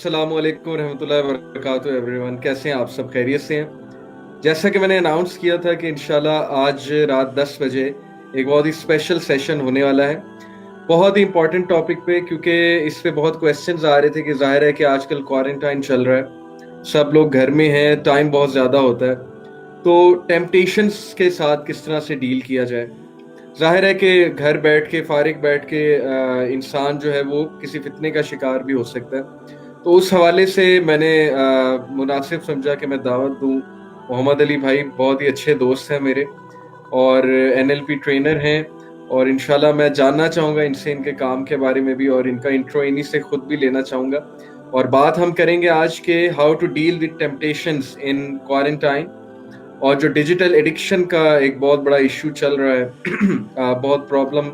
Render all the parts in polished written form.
अस्सलाम वालेकुम रहमतुल्लाहि व बरकातुहू एवरीवन। कैसे हैं आप सब? खैरियत से हैं? जैसा कि मैंने अनाउंस किया था कि इंशाल्लाह आज रात 10 बजे एक बहुत ही स्पेशल सेशन होने वाला है, बहुत ही इंपॉर्टेंट टॉपिक पे, क्योंकि इस पे बहुत क्वेश्चंस आ रहे थे कि जाहिर है कि आजकल क्वारंटाइन चल रहा है, सब लोग घर में हैं, टाइम बहुत ज़्यादा होता है, तो टेम्पटेशंस के साथ किस तरह से डील किया जाए। जाहिर है कि घर बैठ के फारिग बैठ के इंसान जो है वो किसी फितने का शिकार भी हो सकता है। तो उस हवाले से मैंने मुनासिब समझा कि मैं दावत दूं। मोहम्मद अली भाई बहुत ही अच्छे दोस्त हैं मेरे और एनएलपी ट्रेनर हैं, और इंशाल्लाह मैं जानना चाहूँगा इनसे इनके काम के बारे में भी, और इनका इंट्रो इन्हीं से खुद भी लेना चाहूँगा। और बात हम करेंगे आज के how to deal with temptations in quarantine, और जो डिजिटल एडिक्शन का एक बहुत बड़ा इशू चल रहा है बहुत प्रॉब्लम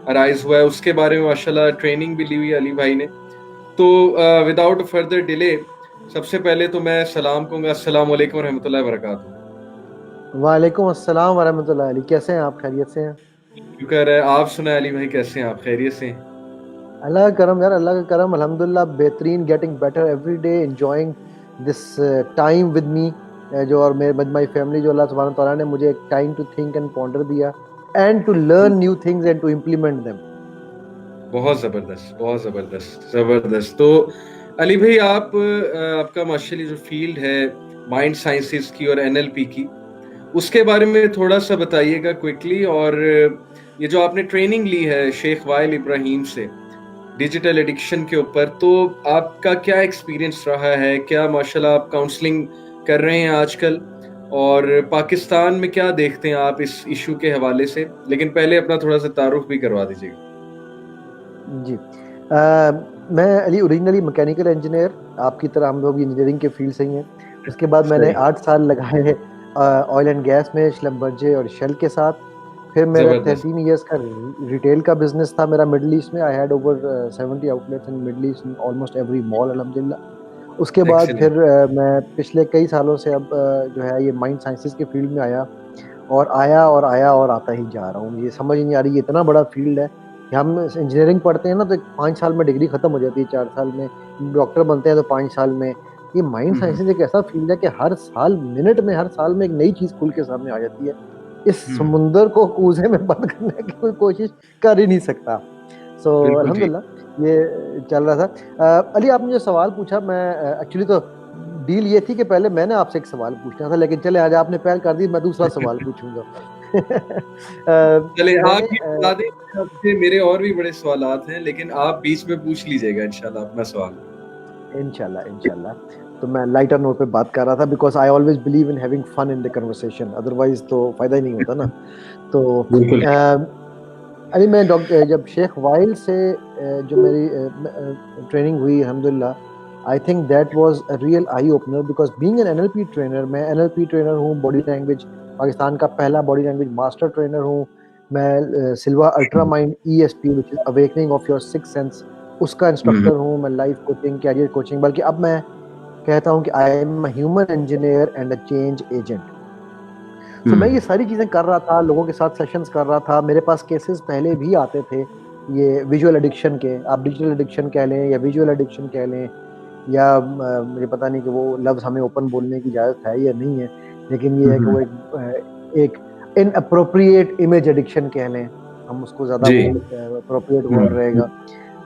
अराइज हुआ है, उसके बारे में माशाल्लाह ट्रेनिंग भी ली हुई है अली भाई ने। तो विदाउट फर्दर डिले सबसे पहले तो मैं सलाम कहूँगा, अस्सलाम वालेकुम रहमतुल्लाहि व बरकातहू। वालेकुम अस्सलाम वरहमतुल्लाहि अलैहि। कैसे हैं आप? खैरियत से हैं? शुक्र है, आप सुनाए अली भाई, कैसे हैं आप? खैरियत से हैं? अल्लाह का करम यार, अल्लाह का करम, अल्हम्दुलिल्लाह बेहतरीन, getting better every day, enjoying this time with me. जो और मेरे विद माय फैमिली, जो अल्लाह सुब्हानहू तआला ने मुझे एक time to think and ponder दिया and to learn new things and to implement them. बहुत जबरदस्त, बहुत जबरदस्त, जबरदस्त। तो अली भाई आपका माशाल्लाह जो फील्ड है माइंड साइंसेस की और एनएलपी की, उसके बारे में थोड़ा सा बताइएगा क्विकली। और ये जो आपने ट्रेनिंग ली है शेख वाइल इब्राहिम से डिजिटल एडिक्शन के ऊपर, तो आपका क्या एक्सपीरियंस रहा है? क्या माशाल्लाह आप काउंसलिंग कर रहे हैं आजकल, और पाकिस्तान में क्या देखते हैं आप इस इशू के हवाले से? लेकिन पहले अपना थोड़ा सा तारुफ भी करवा दीजिएगा। जी। मैं अली ओरिजिनली मैकेनिकल इंजीनियर, आपकी तरह हम लोग भी इंजीनियरिंग के फील्ड से ही हैं। उसके बाद मैंने सही। 8 साल लगाए ऑयल एंड गैस में, श्लम्बरजे और शेल के साथ। फिर मेरा जबरदस्त। 13 इयर्स का रिटेल का बिजनेस था मेरा मिडल ईस्ट में। I had over 70 outlets in middle east, in almost every mall अल्हम्दुलिल्लाह। उसके बाद एक्सीलेंट। फिर मैं पिछले कई सालों से अब जो है ये माइंड साइंसेस के फील्ड में आया, और आया और आया और आता ही जा रहा हूँ। मुझे समझ ही नहीं आ रही, ये इतना बड़ा फील्ड है कि हम इंजीनियरिंग पढ़ते हैं ना तो 5 साल में डिग्री खत्म हो जाती है, 4 साल में। डॉक्टर बनते हैं तो 5 साल में। ये माइंड हम्म। साइंसेज एक ऐसा फील्ड है कि हर साल मिनट में, हर साल में एक नई चीज खुल के सामने आ जाती है। इस हम्म। समुंदर को कूजे में बंद करने की कोई कोशिश कर ही नहीं सकता। सो बिल्कुल ठीक। अल्हम्दुलिल्लाह ये चल रहा था। अली, आपने जो सवाल पूछा, मैं एक्चुअली तो डील ये थी कि पहले मैंने आपसे एक सवाल पूछना था, लेकिन चले आज आपने पहल कर दी, मैं दूसरा सवाल पूछूंगा। चले आप मैंने भी बता दें, आपसे मेरे और भी बड़े सवालात हैं, लेकिन आप बीच में पूछ लीजिएगा इंशाल्लाह अपना सवाल। इंशाल्लाह इंशाल्लाह। तो मैं लाइटर नोट पे बात कर रहा था, because I always believe in having fun in the conversation, otherwise तो फायदा ही नहीं होता ना। तो बिल्कुल। अली, मैं डॉक्टर जब शेख वाइल से जो मेरी ट्रेनिंग हुई अल्हम्दुलिल्लाह, I think that was a real eye opener, because being an NLP trainer, मैं एनएलपी ट्रेनर हूँ, बॉडी लैंग्वेज, पाकिस्तान का पहला बॉडी लैंग्वेज मास्टर ट्रेनर हूँ। मैं Silva ultra mind ESP, which is awakening of your six sense, उसका hmm. Instructor हूँ। मैं life coaching, career coaching, बल्कि अब मैं कहता हूँ कि I am human engineer and a change agent. तो मैं ये हम्म। सारी चीजें कर रहा था, लोगों के साथ सेशंस कर रहा था। मेरे पास केसेस पहले भी आते थे, ये विजुअल एडिक्शन के, आप डिजिटल एडिक्शन कह लें या विजुअल एडिक्शन कह लें, या मुझे पता नहीं कि वो लफ्ज हमें ओपन बोलने की इजाजत है या नहीं है, लेकिन ये है कि वो हम्म। एक इनअप्रोप्रिएट इमेज एडिक्शन कह लें, हम उसको ज्यादा जी। वो अप्रोप्रिएट वर्ड हम्म। रहेगा।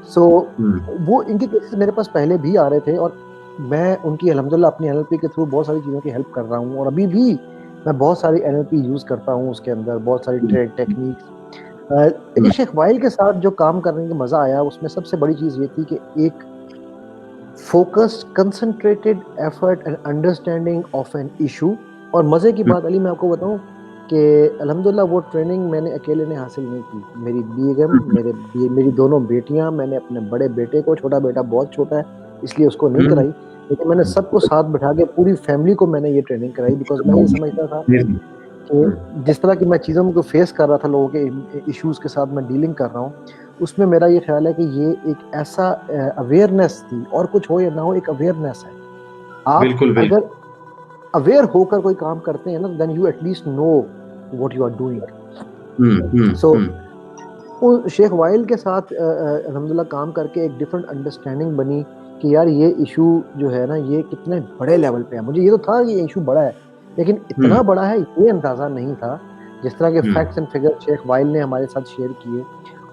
सो हम्म। वो इनके केसेस मेरे पास पहले भी आ रहे थे, और मैं उनकी अल्हम्दुलिल्लाह अपनी एनएलपी के थ्रू बहुत सारी चीज़ों की हेल्प कर रहा हूँ, और अभी भी मैं बहुत सारी एनएलपी यूज़ करता हूँ, उसके अंदर बहुत सारी ट्रेड टेक्निक्स। लेकिन शेख वाइल के साथ जो काम करने का मज़ा आया, उसमें सबसे बड़ी चीज़ ये थी कि एक focused, concentrated effort and understanding of an issue. और मज़े की बात अली, मैं आपको बताऊं कि अल्हम्दुलिल्लाह वो ट्रेनिंग मैंने अकेले ने हासिल नहीं की। मेरी बेगम, मेरी दोनों बेटियां, मैंने अपने बड़े बेटे को, छोटा बेटा बहुत छोटा है इसलिए उसको नहीं हम्म। कराई, लेकिन मैंने सबको साथ बिठा के पूरी फैमिली को मैंने ये ट्रेनिंग कराई, बिकॉज मैं ये समझता था कि जिस तरह की मैं चीज़ों को फेस कर रहा था, लोगों के इश्यूज के साथ मैं डीलिंग कर रहा हूँ, उसमें मेरा ये ख्याल है कि ये एक ऐसा अवेयरनेस थी, और कुछ हो या ना हो, एक अवेयरनेस है। आप बिल्कुल बिल्कुल। अगर अवेयर होकर कोई काम करते हैं ना, then you at least know what you are doing. So hmm. Sheikh Wael के साथ अल्हम्दुलिल्लाह काम करके एक डिफरेंट अंडरस्टैंडिंग बनी कि यार ये इशू जो है ना ये कितने बड़े लेवल पे है। मुझे ये तो था कि ये इशू बड़ा है, लेकिन इतना बड़ा है ये अंदाजा नहीं था। जिस तरह के facts and figure Sheikh Wael ने हमारे साथ शेयर किए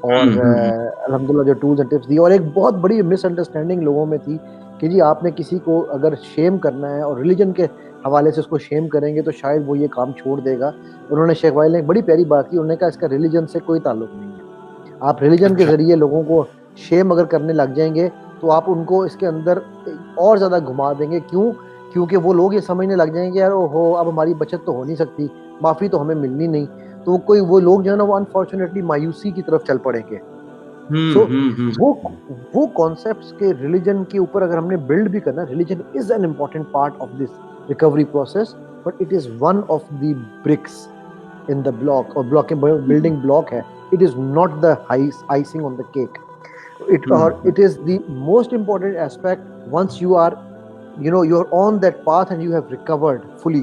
और अल्हम्दुलिल्लाह जो टूल्स एंड टिप्स दी, और एक बहुत बड़ी मिसअंडरस्टैंडिंग लोगों में थी कि जी आपने किसी को अगर शेम करना है और रिलीजन के हवाले से उसको शेम करेंगे तो शायद वो ये काम छोड़ देगा। उन्होंने शेख वाइल ने एक बड़ी प्यारी बात की, उन्होंने कहा इसका रिलीजन से कोई ताल्लुक नहीं है। आप रिलीजन के अच्छा। जरिए लोगों को शेम अगर करने लग जाएंगे तो आप उनको इसके अंदर और ज़्यादा घुमा देंगे। क्यों? क्योंकि वो लोग ये समझने लग जाएंगे यार ओहो अब हमारी बचत तो हो नहीं सकती, माफ़ी तो हमें मिलनी नहीं। तो वो लोग जो है ना वो अनफॉर्चुनेटली मायूसी की तरफ चल पड़ेंगे। सो वो कॉन्सेप्ट्स के रिलीजन के ऊपर अगर हमने बिल्ड भी करना, religion is an important part of this recovery process, but it is one of the BRICS in the block, और ब्लॉक बिल्डिंग ब्लॉक है। It is not the icing on the cake. It is the most important aspect. Once you are, you're on that path and you have recovered fully,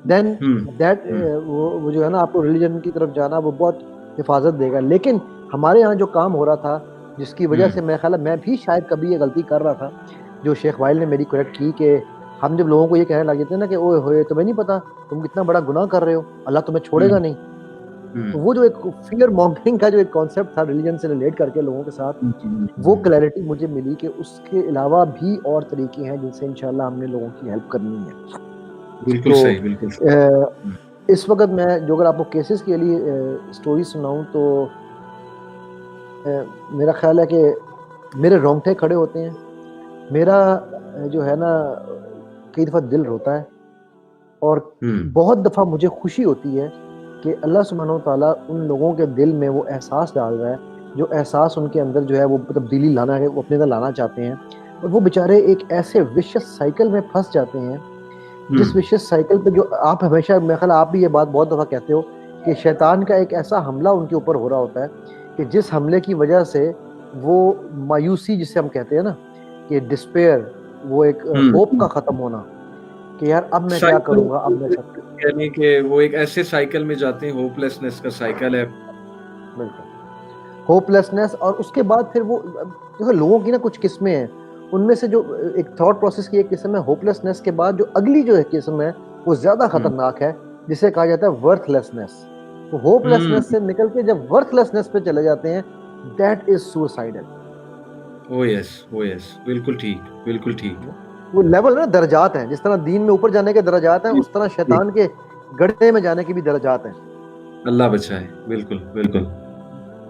then that वो जो है ना आपको religion की तरफ जाना वो बहुत हिफाजत देगा। लेकिन हमारे यहाँ जो काम हो रहा था जिसकी वजह से मैं ख्याल मैं भी शायद कभी ये गलती कर रहा था, जो शेख वाइल ने मेरी करेक्ट की, कि हम जब लोगों को ये कहने लगे थे ना कि ओए होए तुम्हें नहीं पता तुम कितना बड़ा गुनाह कर रहे हो, अल्लाह तुम्हें छोड़ेगा नहीं। तो वो जो एक फियर मॉन्गरिंग का जो एक कॉन्सेप्ट था रिलीजन से रिलेट करके लोगों के साथ, वो क्लैरिटी मुझे मिली कि उसके अलावा भी और तरीके हैं जिनसे इंशाल्लाह हमने लोगों की हेल्प करनी है। बिल्कुल सही, बिल्कुल सही। इस वक्त मैं जो अगर आपको केसेस के लिए स्टोरी सुनाऊं तो मेरा ख्याल है कि मेरे रोंगटे खड़े होते हैं। मेरा जो है ना कई दफ़ा दिल रोता है और बहुत दफ़ा मुझे खुशी होती है कि अल्लाह सुब्हानहू तआला उन लोगों के दिल में वो एहसास डाल रहा है जो एहसास उनके अंदर जो है वो तब्दीली लाना है, वो अपने अंदर लाना चाहते हैं, और वो बेचारे एक ऐसे विशियस साइकिल में फंस जाते हैं जिस विशियस साइकिल पे जो आप हमेशा, मेरे ख्याल आप भी ये बात बहुत दफ़ा कहते हो कि शैतान का एक ऐसा हमला उनके ऊपर हो रहा होता है कि जिस हमले की वजह से वो मायूसी जिसे हम कहते हैं ना कि डिस्पेयर, वो एक होप का ख़त्म होना कि यार अब मैं क्या करूँगा, अब मैं सब, यानी कि वो एक ऐसे साइकिल में जाते हैं, होपलेसनेस का साइकिल है। बिल्कुल होपलेसनेस। और उसके बाद फिर वो देखो लोगों की ना कुछ किस्में हैं, उनमें से जो एक थॉट प्रोसेस की एक किस्म है होपलेसनेस के बाद जो अगली जो है किस्म है वो ज्यादा खतरनाक है, जिसे कहा जाता है वर्थलेसनेस। तो होपलेसनेस से निकल के जब वर्थलेसनेस पे चले जाते हैं, that is suicidal. O yes, बिल्कुल ठीक, बिल्कुल ठीक। वो लेवल ना दर्जात हैं, जिस तरह दीन में ऊपर जाने के दर्जात हैं, उस तरह शैतान के गड्ढे में जाने के भी दर्जात हैं। अल्लाह बचाए। बिल्कुल बिल्कुल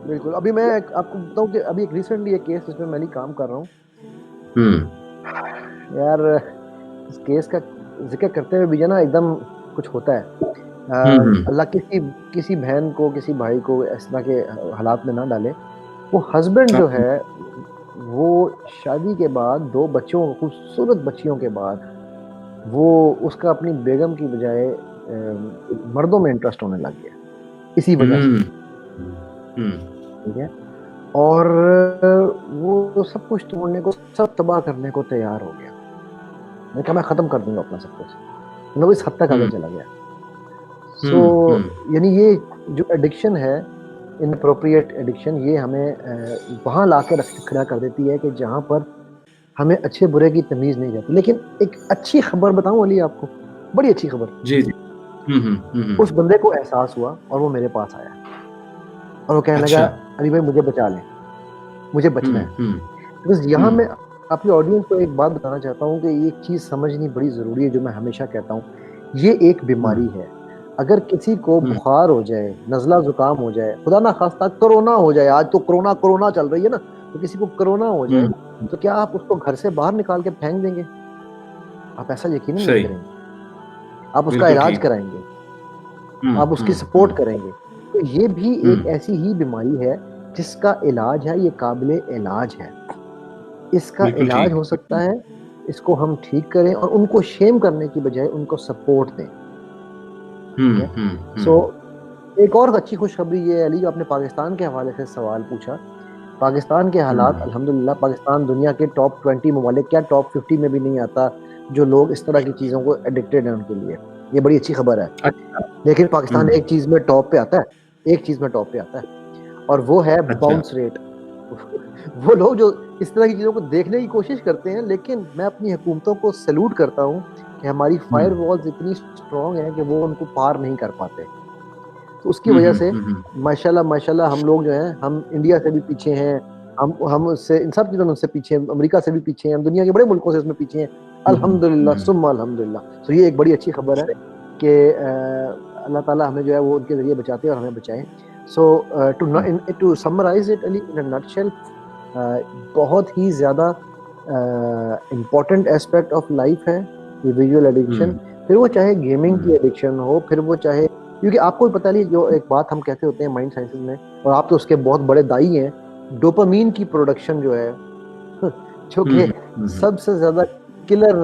बिल्कुल। अभी मैं आपको बताऊं कि अभी एक रिसेंटली एक केस जिसमें मैं काम कर रहा हूँ यार, इस केस का जिक्र करते हुए भी ना एकदम कुछ होता है। अल्लाह किसी बहन को, किसी भाई को इस तरह के हालात में ना डाले। वो हस्बैंड जो है वो शादी के बाद 2 बच्चों, खूबसूरत बच्चियों के बाद, वो उसका अपनी बेगम की बजाय मर्दों में इंटरेस्ट होने लग गया इसी वजह से। ठीक है। और वो सब कुछ तोड़ने को, सब तबाह करने को तैयार हो गया। मैं कहा मैं खत्म कर दूंगा अपना सब कुछ, मतलब इस हद तक आगे चला गया। यानी ये जो एडिक्शन है, इनअप्रोप्रिएट एडिक्शन, ये हमें वहाँ ला के खड़ा कर देती है कि जहाँ पर हमें अच्छे बुरे की तमीज़ नहीं रहती। लेकिन एक अच्छी खबर बताऊँ अली आपको, बड़ी अच्छी खबर। जी। उस बंदे को एहसास हुआ और वो मेरे पास आया और वो कहने लगा अली भाई मुझे बचा ले, मुझे बचना है। बस यहाँ मैं अपनी ऑडियंस को एक बात बताना चाहता हूँ कि एक चीज़ समझनी बड़ी ज़रूरी है, जो मैं हमेशा कहता हूँ, ये एक बीमारी है। अगर किसी को बुखार हो जाए, नज़ला ज़ुकाम हो जाए, खुदा ना खास्ता कोरोना हो जाए, आज तो कोरोना चल रही है ना, तो किसी को कोरोना हो जाए तो क्या आप उसको घर से बाहर निकाल के फेंक देंगे? आप ऐसा यकीन नहीं करेंगे। आप उसका इलाज कराएंगे, आप उसकी सपोर्ट करेंगे। तो ये भी एक ऐसी ही बीमारी है जिसका इलाज है, ये काबिले इलाज है। इसका इलाज हो सकता है, इसको हम ठीक करें और उनको शेम करने की बजाय उनको सपोर्ट दें। सो एक और अच्छी खुशखबरी ये है अली, जो आपने पाकिस्तान के हवाले से सवाल पूछा। पाकिस्तान के हालात अल्हम्दुलिल्लाह, पाकिस्तान दुनिया के टॉप 20 ममालिक, क्या टॉप 50 में भी नहीं आता जो लोग इस तरह की चीज़ों को एडिक्टेड हैं उनके लिए। ये बड़ी अच्छी खबर है। लेकिन पाकिस्तान एक चीज़ में टॉप पे आता है, एक चीज़ में टॉप पे आता है, और वो है बाउंस रेट। वो लोग जो इस तरह की चीज़ों को देखने की कोशिश करते हैं, लेकिन मैं अपनी हुकूमतों को सैल्यूट करता हूँ कि हमारी फायर वॉल्स इतनी स्ट्रॉन्ग हैं कि वो उनको पार नहीं कर पाते। तो उसकी वजह से माशाल्लाह माशाल्लाह हम लोग जो हैं, हम इंडिया से भी पीछे हैं, हम उससे इन सब चीज़ों में उससे पीछे हैं, अमेरिका से भी पीछे हैं, हम दुनिया के बड़े मुल्कों से इसमें पीछे हैं। अल्हम्दुलिल्लाह सुम्मा अल्हम्दुलिल्लाह। तो ये एक बड़ी अच्छी खबर है कि अल्लाह ताला हमें जो है वो उनके ज़रिए बचाते हैं और हमें बचाएं। So to summarize it all in a nutshell, बहुत ही ज़्यादा इम्पोर्टेंट एस्पेक्ट ऑफ लाइफ है ये विजुअल एडिक्शन। फिर वो चाहे गेमिंग की एडिक्शन हो, फिर वो चाहे, क्योंकि आपको भी पता नहीं, जो एक बात हम कहते होते हैं माइंड साइंसेस में, और आप तो उसके बहुत बड़े दाई हैं, डोपामीन की प्रोडक्शन जो है जो कि सबसे ज्यादा किलर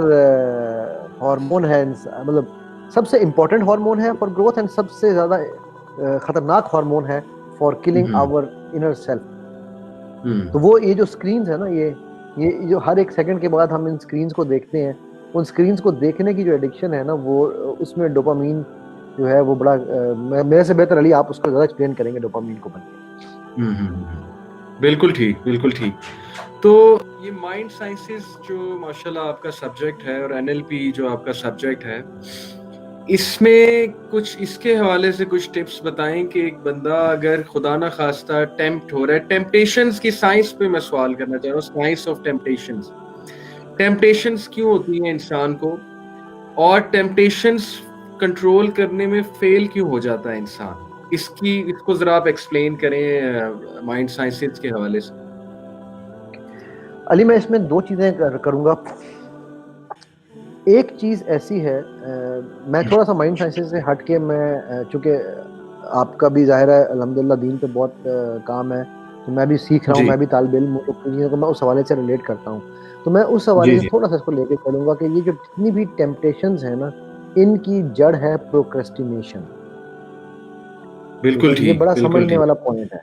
हार्मोन है, मतलब सबसे इंपॉर्टेंट हार्मोन है फॉर ग्रोथ एंड सबसे ज्यादा खतरनाक हार्मोन है for killing our inner self. तो वो ये जो स्क्रीन्स है ना, ये जो हर एक सेकंड के बाद हम इन स्क्रीन्स को देखते हैं, उन स्क्रीन्स को देखने की जो एडिक्शन है ना, वो उसमें डोपामीन जो है वो बड़ा मेरे से बेहतर अली आप उसको ज्यादा एक्सप्लेन करेंगे डोपामीन को बनके। बिल्कुल ठीक, बिल्कुल ठीक। तो ये माइंड साइंसेस जो माशाल्लाह आपका सब्जेक्ट है और एनएलपी जो आपका सब्जेक्ट है, इसमें कुछ इसके हवाले से कुछ टिप्स बताएं कि एक बंदा अगर खुदा ना खास्ता टेम्प्ट हो रहा है, टेम्पटेशंस की साइंस पे मैं सवाल करना चाह रहा हूँ, साइंस ऑफ टेम्पटेशंस। टेम्पटेशंस क्यों होती हैं इंसान को, और टेम्पटेशंस कंट्रोल करने में फेल क्यों हो जाता है इंसान, इसको जरा आप एक्सप्लेन करें माइंड साइंसेस के हवाले से। अली मैं इसमें दो चीजें करूंगा। एक चीज ऐसी है, मैं थोड़ा सा माइंड साइंसेस से हट के, मैं चूंकि आपका भी जाहिर है अल्हम्दुलिल्लाह दीन पे बहुत काम है, तो मैं भी सीख रहा हूँ, मैं भी तालिब इल्म हूँ, तो चीज़ों को मैं उस हवाले से रिलेट करता हूँ। तो मैं उस हवाले से थोड़ा सा इसको लेके चलूंगा कि ये जो जितनी भी टेम्पटेशंस है ना, इनकी जड़ है प्रोक्रेस्टिनेशन। बिल्कुल ठीक, ये बड़ा बिल्कुल समझने वाला पॉइंट है।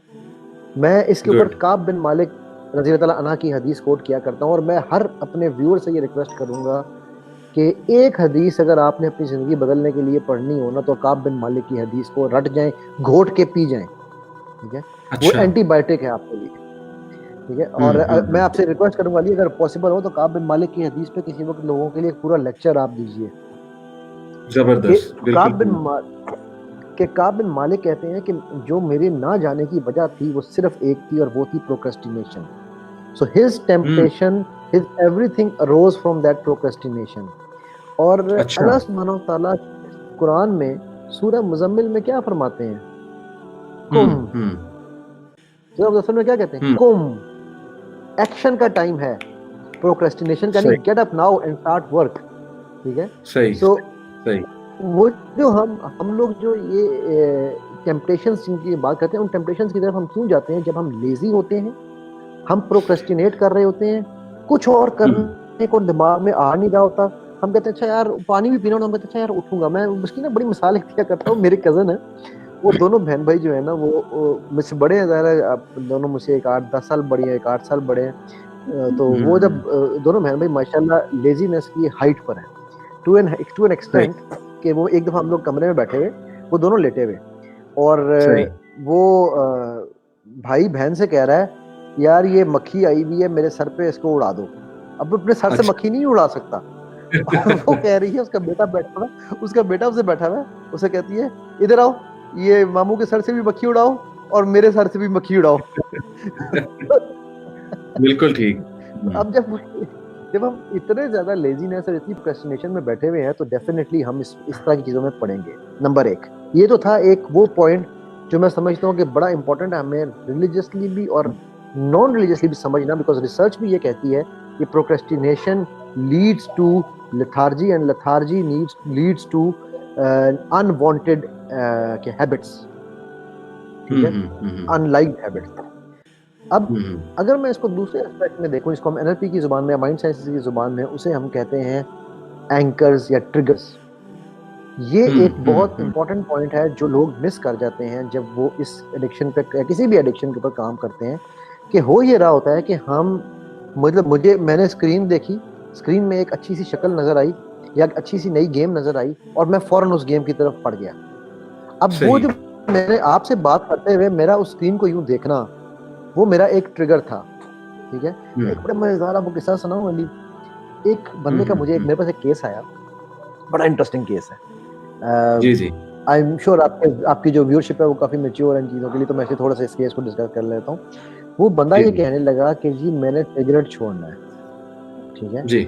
मैं इसके ऊपर काब बिन मालिक रज़ी अल्लाह तआला अन्हु की हदीस कोट किया करता हूँ, और मैं हर अपने व्यूअर से ये रिक्वेस्ट करूंगा कि एक हदीस अगर आपने अपनी जिंदगी बदलने के लिए पढ़नी हो ना, तो काब बिन मालिक की हदीस को रट जाएं, घोट के पी जाएं, ठीक है? वो एंटीबायोटिक है आपके लिए, ठीक है? और मैं आपसे रिक्वेस्ट करूंगा अली, अगर पॉसिबल हो तो काब बिन मालिक की हदीस पे किसी वक्त लोगों के लिए पूरा लेक्चर आप दीजिए। जबरदस्त, काब बिन मालिक कहते हैं कि जो मेरे ना जाने की वजह थी वो सिर्फ एक थी, और वो थी procrastination. So his temptation, his everything arrows from that procrastination. और अल्लाह सुब्हानहू तआला कुरान में सूरह मुज़म्मिल में क्या फरमाते हैं? कुम। सूरह मुज़म्मिल में क्या कहते हैं? कुम। एक्शन का टाइम है, प्रोक्रेस्टिनेशन का नहीं। Get up now and start work, ठीक है? सही, सो सही। वो जो हम लोग जो ये टेम्पटेशंस की बात करते हैं, उन टेम्पटेशंस की तरफ हम क्यों जाते हैं? जब हम लेजी होते हैं, हम प्रोक्रेस्टिनेट कर रहे होते हैं, कुछ और करने को दिमाग में आ नहीं रहा होता, हम कहते हैं अच्छा यार पानी भी पीना, हम कहते हैं अच्छा यार उठूंगा मैं। उसकी ना बड़ी मिसाल दिया करता हूँ, मेरे कजन है, वो दोनों बहन भाई जो है ना, वो मुझसे बड़े हैं, ज़ाहिर दोनों मुझसे एक 8-10 साल बड़ी हैं, एक 8 साल बड़े हैं। तो वो जब दोनों बहन भाई माशाल्लाह लेजीनेस की हाइट पर है, टू एन एक्सटेंट कि वो एक दफा हम लोग कमरे में बैठे हुए, वो दोनों लेटे हुए, और वो भाई बहन से कह रहा है यार ये मक्खी आई हुई है मेरे सर पे, इसको उड़ा दो। अब अपने सर से मक्खी नहीं उड़ा सकता। वो कह रही है, उसका बेटा बैठा हुआ, उसका बेटा उसे बैठा हुआ है, उसे कहती है इधर आओ, ये मामू के सर से भी मक्खी उड़ाओ और मेरे सर से भी मक्खी उड़ाओ। बिल्कुल ठीक। अब जब हम इतने ज्यादा लेजीनेस और इतनी प्रोक्रेस्टिनेशन में बैठे हुए हैं, तो डेफिनेटली हम इस तरह की चीजों में पड़ेंगे। नंबर एक, ये तो था एक वो पॉइंट जो मैं समझता हूँ कि बड़ा इंपॉर्टेंट है हमें रिलीजियसली भी और नॉन रिलीजियसली भी समझना, बिकॉज रिसर्च भी ये कहती है कि procrastination leads to lethargy and lethargy leads to unwanted habits, ठीक है, अनलाइक्ड हैबिट्स। अब अगर मैं इसको दूसरे एस्पेक्ट में देखूं, इसको हम एनएलपी की जुबान में, माइंड साइंसेस की जुबान में, उसे हम कहते हैं एंकर्स या ट्रिगर्स। ये एक बहुत इंपॉर्टेंट पॉइंट है जो लोग मिस कर जाते हैं जब वो इस एडिक्शन पे या किसी भी एडिक्शन के ऊपर काम करते हैं, कि हो ये रहा होता है कि हम, मतलब मैंने स्क्रीन देखी, स्क्रीन में एक अच्छी सी शक्ल नजर आई या अच्छी सी नई गेम नजर आई, और मैं फौरन उस गेम की तरफ पड़ गया। अब वो जो मैंने आपसे बात करते हुए मेरा उस स्क्रीन को यूं देखना, वो मेरा एक ट्रिगर था, ठीक है। एक बड़ा मजेदार आपको किस्सा सुनाऊं अली। एक बंदे का मुझे मेरे पास एक केस आया, बड़ा इंटरेस्टिंग केस है। जी जी आई एम श्योर आपकी जो व्यूअरशिप है वो काफी मैच्योर है इन चीजों के लिए, तो मैं थोड़ा सा इस केस को डिस्कस कर लेता हूँ। वो बंदा ये जी कहने लगा कि जी मैंने सिगरेट छोड़ना है, ठीक है, जी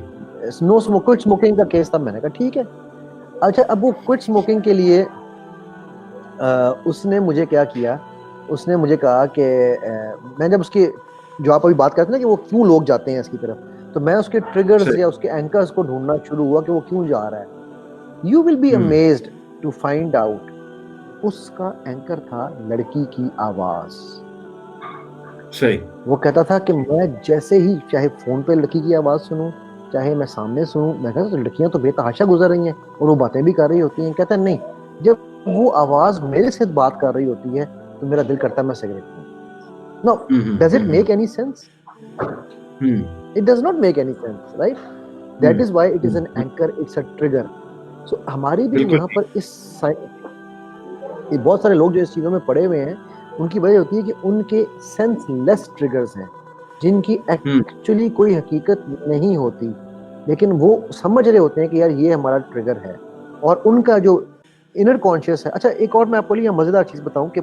नो क्विट स्मोकिंग का केस था। मैंने कहा ठीक है। अच्छा, अब वो क्विट स्मोकिंग के लिए उसने मुझे क्या किया, उसने मुझे कहा कि मैं जब उसकी, जो आप अभी बात करते हैं ना कि वो क्यों लोग जाते हैं इसकी तरफ, तो मैं उसके ट्रिगर्स सही या उसके एंकर्स को ढूंढना शुरू हुआ कि वो क्यों जा रहा है। You will be amazed to find out उसका एंकर था लड़की की आवाज। सही वो कहता था कि मैं जैसे ही चाहे फोन पे लड़की की आवाज सुनूं, चाहे मैं सामने सुनूं, मैं कहता तो लड़कियां तो बेतहाशा गुजर रही हैं और वो बातें भी कर रही होती हैं। कहता नहीं, जब वो आवाज मेरे से बात कर रही होती है तो मेरा दिल करता है मैं सिगरेट पीऊं। No, does it make any sense? It does not make any sense, right? That is why it is an anchor, it's a trigger. So हमारी भी बिल्कुल यहाँ पर ये बहुत सारे लोग जो इस चीजों में पड़े हुए हैं, उनकी वजह होती है कि उनके सेंसलेस ट्रिगर्स हैं, जिनकी एक्चुअली कोई हकीकत नहीं होती, लेकिन वो समझ रहे होते हैं कि यार ये हमारा ट्रिगर है, और उनका जो इनर कॉन्शियस है। अच्छा, एक और मैं आपको लिए मजेदार चीज बताऊं कि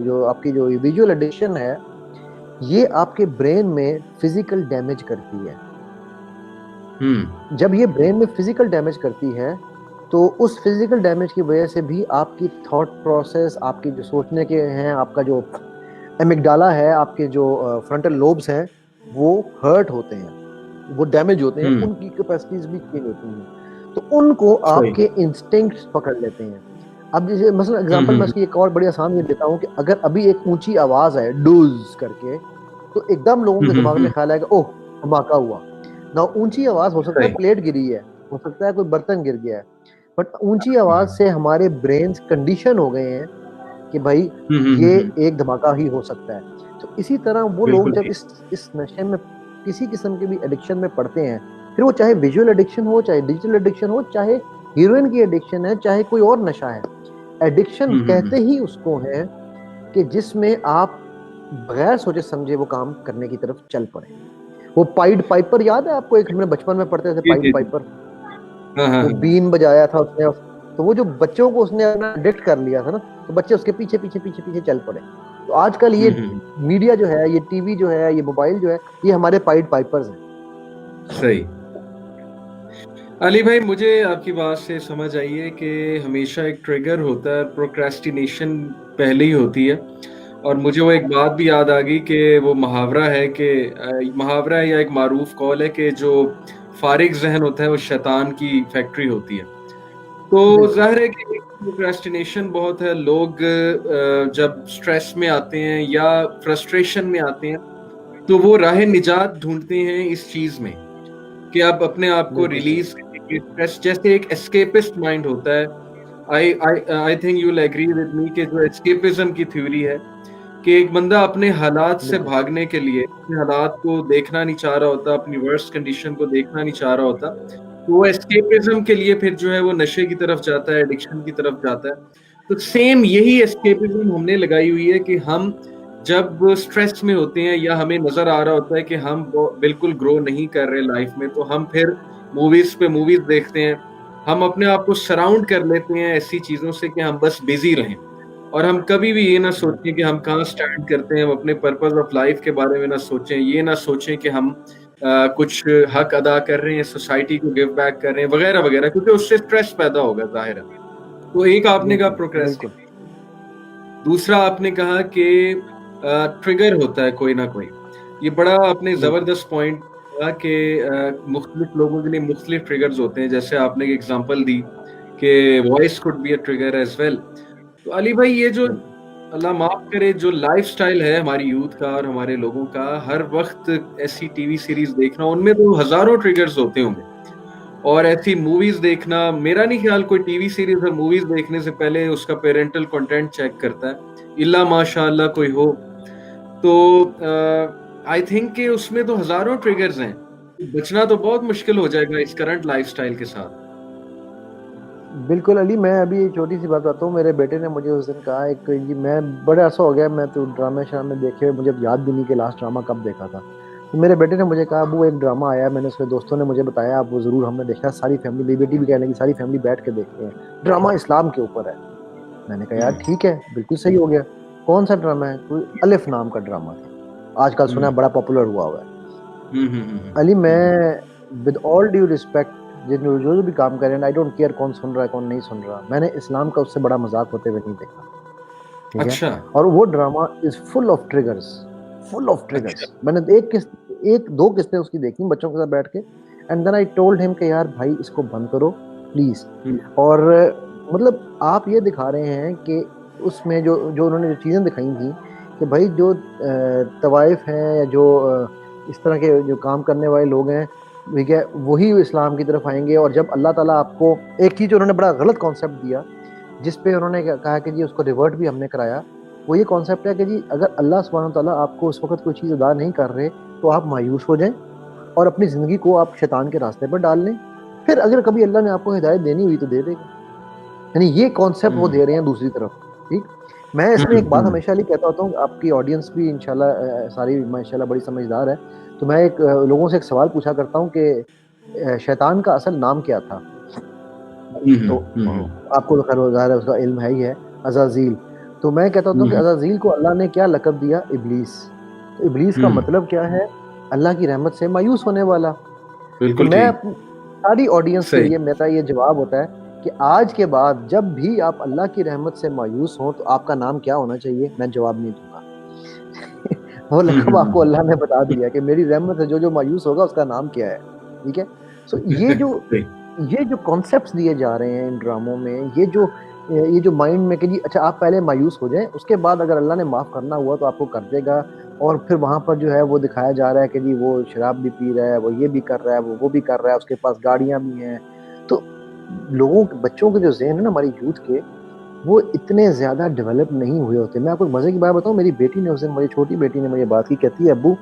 जो आपकी जो विजुअल एडिक्शन है, ये आपके ब्रेन में फिजिकल डैमेज करती है। जब ये ब्रेन में फिजिकल डैमेज करती है, तो उस फिजिकल डैमेज की वजह से भी आपकी थॉट प्रोसेस, आपकी जो सोचने के हैं, आपका जो एमिगडाला है, आपके जो फ्रंटल लोब्स हैं, वो हर्ट होते हैं, वो डैमेज होते हैं, उनकी कैपेसिटीज भी चेंज होती हैं, तो उनको सही आपके इंस्टिंक्ट्स पकड़ लेते हैं। अब जैसे मसलन एग्जांपल मैं उसकी एक और बड़ी आसान ये देता हूँ कि अगर अभी एक ऊंची आवाज है डूज करके, तो एकदम लोगों के दिमाग में ख्याल आएगा ओह धमाका हुआ ना। ऊंची आवाज हो सकता है सही प्लेट गिरी है, हो सकता है कोई बर्तन गिर गया है, बट ऊंची आवाज से हमारे ब्रेन कंडीशन हो गए हैं कि भाई ये एक धमाका ही हो सकता है। तो इसी तरह वो लोग बिल्कुल जब ठीक इस नशे में, किसी किस्म के भी एडिक्शन में पड़ते हैं, फिर वो चाहे विजुअल एडिक्शन हो, चाहे डिजिटल एडिक्शन हो, चाहे हीरोइन की एडिक्शन है, चाहे कोई और नशा है, एडिक्शन कहते ही उसको है कि जिसमें आप बगैर सोचे समझे वो काम करने की तरफ चल पड़े। वो पाइड पाइपर याद है आपको? एक हमने बचपन में पढ़ते थे जी पाइड जी जी पाइपर, हाँ वो बीन बजाया था उसने, तो वो जो बच्चों को उसने अपना एडिक्ट कर लिया था ना, तो बच्चे उसके पीछे पीछे पीछे पीछे चल पड़े। तो आजकल ये मीडिया जो है, ये टीवी जो है, ये मोबाइल जो है, ये हमारे पाइड पाइपर्स हैं। सही। अली भाई, मुझे आपकी बात से समझ आई है कि हमेशा एक ट्रिगर होता है, प्रोक्रेस्टिनेशन पहले ही होती है। और मुझे वो एक बात भी याद आ गई कि वो मुहावरा है कि मुहावरा है या एक मारूफ कॉल है कि जो फारिग जहन होता है वो शैतान की फैक्ट्री होती है। तो जाहिर है कि प्रोक्रेस्टिनेशन बहुत है। लोग जब स्ट्रेस में आते हैं या फ्रस्ट्रेशन में आते हैं, तो वो राह निजात ढूंढते हैं इस चीज में कि आप अपने आप को रिलीज करेंगे। स्ट्रेस जैसे एक एस्केपिस्ट माइंड होता है। I I I think you will agree with me कि जो एस्केपिज्म की थ्योरी है कि एक बंदा अपने हालात से भागने के लिए अपने हालात को देखना नहीं चाह रहा होता, अपनी वर्स्ट कंडीशन को देखना नहीं चाह रहा होता, तो वो एस्केपिज्म के लिए फिर जो है वो नशे की तरफ जाता है, एडिक्शन की तरफ जाता है। तो सेम यही एस्केपिज्म हमने लगाई हुई है कि हम जब स्ट्रेस में होते हैं या हमें नजर आ रहा होता है कि हम बिल्कुल ग्रो नहीं कर रहे लाइफ में, तो हम फिर मूवीज पे मूवीज देखते हैं। हम अपने आप को सराउंड कर लेते हैं ऐसी चीजों से कि हम बस बिजी रहें, और हम कभी भी ये ना सोचें कि हम कहाँ स्टैंड करते हैं, हम अपने पर्पस ऑफ लाइफ के बारे में ना सोचें, ये ना सोचें कि हम कुछ हक अदा कर रहे हैं, सोसाइटी को गिव बैक कर रहे हैं वगैरह वगैरह, क्योंकि उससे स्ट्रेस पैदा होगा जाहिर है। तो एक आपने कहा प्रोक्रेस्टिनेशन, दूसरा आपने कहा कि ट्रिगर होता है कोई ना कोई। ये बड़ा आपने जबरदस्त पॉइंट कहा कि मुख्तलिफ लोगों के लिए मुख्तलिफ ट्रिगर्स होते हैं। जैसे आपने एक एग्जांपल दी कि voice could be a trigger as well. तो अली भाई, ये जो अल्लाह माफ करे जो लाइफस्टाइल है हमारी यूथ का और हमारे लोगों का, हर वक्त ऐसी टीवी सीरीज देखना, उनमें तो हजारों ट्रिगर्स होते होंगे। और ऐसी मूवीज देखना, मेरा नहीं ख्याल कोई टीवी सीरीज और मूवीज देखने से पहले उसका पेरेंटल कंटेंट चेक करता है, इल्ला माशाअल्लाह कोई हो। तो आई थिंक कि उसमें तो हजारों ट्रिगर्स हैं, बचना तो बहुत मुश्किल हो जाएगा इस करंट लाइफस्टाइल के साथ। बिल्कुल अली, मैं अभी छोटी सी बात बताता हूँ। मेरे बेटे ने मुझे उस दिन कहा, एक जी मैं बड़ा अर्सा हो गया मैं तो ड्रामे श्रामे देखे हुए, मुझे अब याद भी नहीं कि लास्ट ड्रामा कब देखा था। तो मेरे बेटे ने मुझे कहा, अबू एक ड्रामा आया है, मैंने उसके दोस्तों ने मुझे बताया, आप वो जरूर हमने देखा, सारी फैमिली, मेरी बेटी भी कहने की सारी फैमिली बैठ के देखते हैं, ड्रामा इस्लाम के ऊपर है। मैंने कहा यार हम्म ठीक है, बिल्कुल सही हो गया। कौन सा ड्रामा है? कोई अलिफ नाम का ड्रामा था, आजकल सुना हम्म है बड़ा पॉपुलर हुआ हुआ है। अली हम्म मैं विद ऑल ड्यू रिस्पेक्ट, जो जो भी काम कर रहे हैं, आई डोंट केयर कौन सुन रहा है कौन नहीं सुन रहा, मैंने इस्लाम का उससे बड़ा मजाक होते हुए नहीं देखा। ठीक है। अच्छा और वो drama is full of triggers, full of अच्छा ट्रिगर्स। मैंने एक दो किस्तें उसकी देखी बच्चों के साथ बैठ के, and then I told him कि यार भाई इसको बंद करो प्लीज। हम्म और मतलब आप ये दिखा रहे हैं कि उसमें जो जो उन्होंने जो चीज़ें दिखाई थी, कि भाई जो तवाइफ हैं या जो इस तरह के जो काम करने वाले लोग हैं, ठीक है, वही इस्लाम की तरफ आएंगे। और जब अल्लाह ताला आपको, एक चीज़ उन्होंने बड़ा गलत कॉन्सेप्ट दिया, जिस पे उन्होंने कहा कि जी उसको रिवर्ट भी हमने कराया, वो ये कॉन्सेप्ट है कि जी अगर अल्लाह सुब्हानहू ताला आपको उस वक्त कोई चीज़ अदा नहीं कर रहे, तो आप मायूस हो जाएं और अपनी ज़िंदगी को आप शैतान के रास्ते पर डाल लें। फिर अगर कभी अल्लाह ने आपको हिदायत देनी हुई तो दे देगा। यानी ये कॉन्सेप्ट वो हम्म दे रहे हैं दूसरी तरफ। ठीक। मैं इसमें एक बात हम्म हमेशा लिए कहता होता हूँ, आपकी ऑडियंस भी इंशाल्लाह सारी माशाल्लाह बड़ी समझदार है। तो मैं एक लोगों से एक सवाल पूछा करता हूँ कि शैतान का असल नाम क्या था? तो आपको तो खैर ज़ाहिर है उसका इल्म है ही है, अज़ाज़ील। तो मैं कहता होता हूँ कि हम्म अज़ाज़ील को अल्लाह ने क्या लक़ब दिया? इब्लीस। तो इब्लीस का हम्म, मतलब क्या है? अल्लाह की रहमत से मायूस होने वाला। तो बिल्कुल मैं ठीक अपनी सारी ऑडियंस के सही लिए मेरा ये जवाब होता है कि आज के बाद जब भी आप अल्लाह की रहमत से मायूस हों, तो आपका नाम क्या होना चाहिए? मैं जवाब नहीं दूंगा। वो लक़ब आपको हम्म अल्लाह ने बता दिया कि मेरी रहमत से जो जो मायूस होगा उसका नाम क्या है। ठीक है। सो सही ये जो कॉन्सेप्ट्स दिए जा रहे हैं इन ड्रामों में, ये जो माइंड में कि जी अच्छा आप पहले मायूस हो जाएं, उसके बाद अगर अल्लाह ने माफ़ करना हुआ तो आपको कर देगा। और फिर वहां पर जो है वो दिखाया जा रहा है कि जी वो शराब भी पी रहा है, वो ये भी कर रहा है, वो भी कर रहा है, उसके पास गाड़ियां भी हैं। तो बच्चों के जो ज़हन है ना, हमारी यूथ के, वो इतने ज़्यादा डेवलप नहीं हुए होते। मैं आपको एक मज़े की बात बताऊं, मेरी बेटी ने उस दिन, मेरी छोटी बेटी ने मुझे बात की, कहती है अब्बू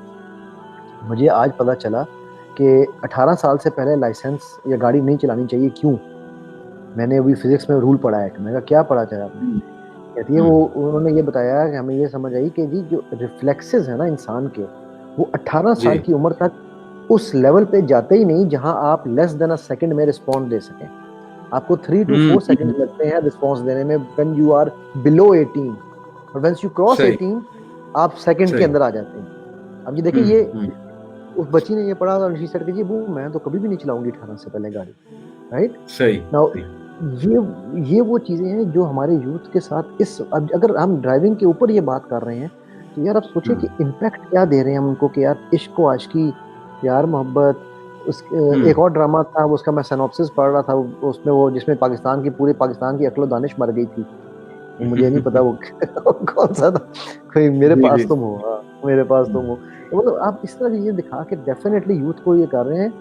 मुझे आज पता चला कि 18 साल से पहले लाइसेंस या गाड़ी नहीं चलानी चाहिए। क्यों? मैंने अभी फिजिक्स में रूल पढ़ा है। मैंने कहा क्या पढ़ा था आपने? हम्म कहती है वो, उन्होंने ये बताया कि हमें ये समझ आई कि जी जो रिफ्लेक्सेस है ना इंसान के, वो 18 जी साल की उम्र तक उस लेवल पे जाते ही नहीं जहां आप लेस देन अ सेकंड में रिस्पॉन्ड दे सकें। आपको 3 to 4 सेकंड हम्म, लगते हैं रिस्पॉन्स देने में व्हेन यू आर बिलो 18, और व्हेन यू क्रॉस सही 18 आप सेकंड के सही अंदर आ जाते हैं। अब ये देखिए, ये हम्म, उस बच्ची ने ये पढ़ा और शी सेड कि जी वो मैं तो कभी भी नहीं चलाऊंगी 18 से पहले गाड़ी। राइट सही नाउ, सही ये वो चीजें हैं जो हमारे यूथ के साथ इस, अब अगर हम ड्राइविंग के ऊपर ये बात कर रहे हैं, तो यार आप सोचिए कि हम्म इम्पैक्ट क्या दे रहे हैं हम उनको, कि यार इश्क व आशिकी, प्यार मोहब्बत। उस एक हम्म और ड्रामा था, वो उसका मैं सिनॉप्सिस पढ़ रहा था, उसमें वो जिसमें पाकिस्तान की, पूरे पाकिस्तान की अक्ल व दानिश मर गई थी। वो मुझे नहीं पता वो कौन सा था। कोई मेरे जी पास जी तुम हो, हाँ, मेरे पास तुम हो। तो मतलब आप इस तरह की चीजें दिखा के डेफिनेटली यूथ को ये कर रहे हैं।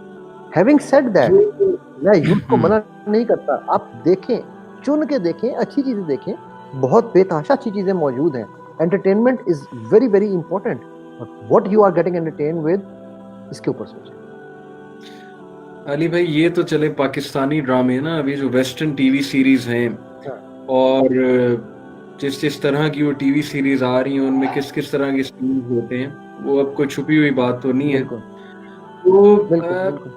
हैविंग सेड दैट, जो मैं यूथ को मना नहीं करता, आप देखें, चुन के देखें, अच्छी चीजें देखें, बहुत बेतहाशा अच्छी चीजें मौजूद हैं। Entertainment is very very important, but what you are getting entertain with, इसके ऊपर सोचें। अली भाई ये तो चले पाकिस्तानी ड्रामे ना, अभी जो वेस्टर्न टीवी सीरीज हैं हाँ, और जिस जिस तरह की वो टीवी सीरीज आ रही हैं उनमें किस किस तरह के सीन्स होते हैं, वो अब कोई छुपी हुई बात तो नहीं है। बिल्कुल तो बिल्कुल बिल्कुल।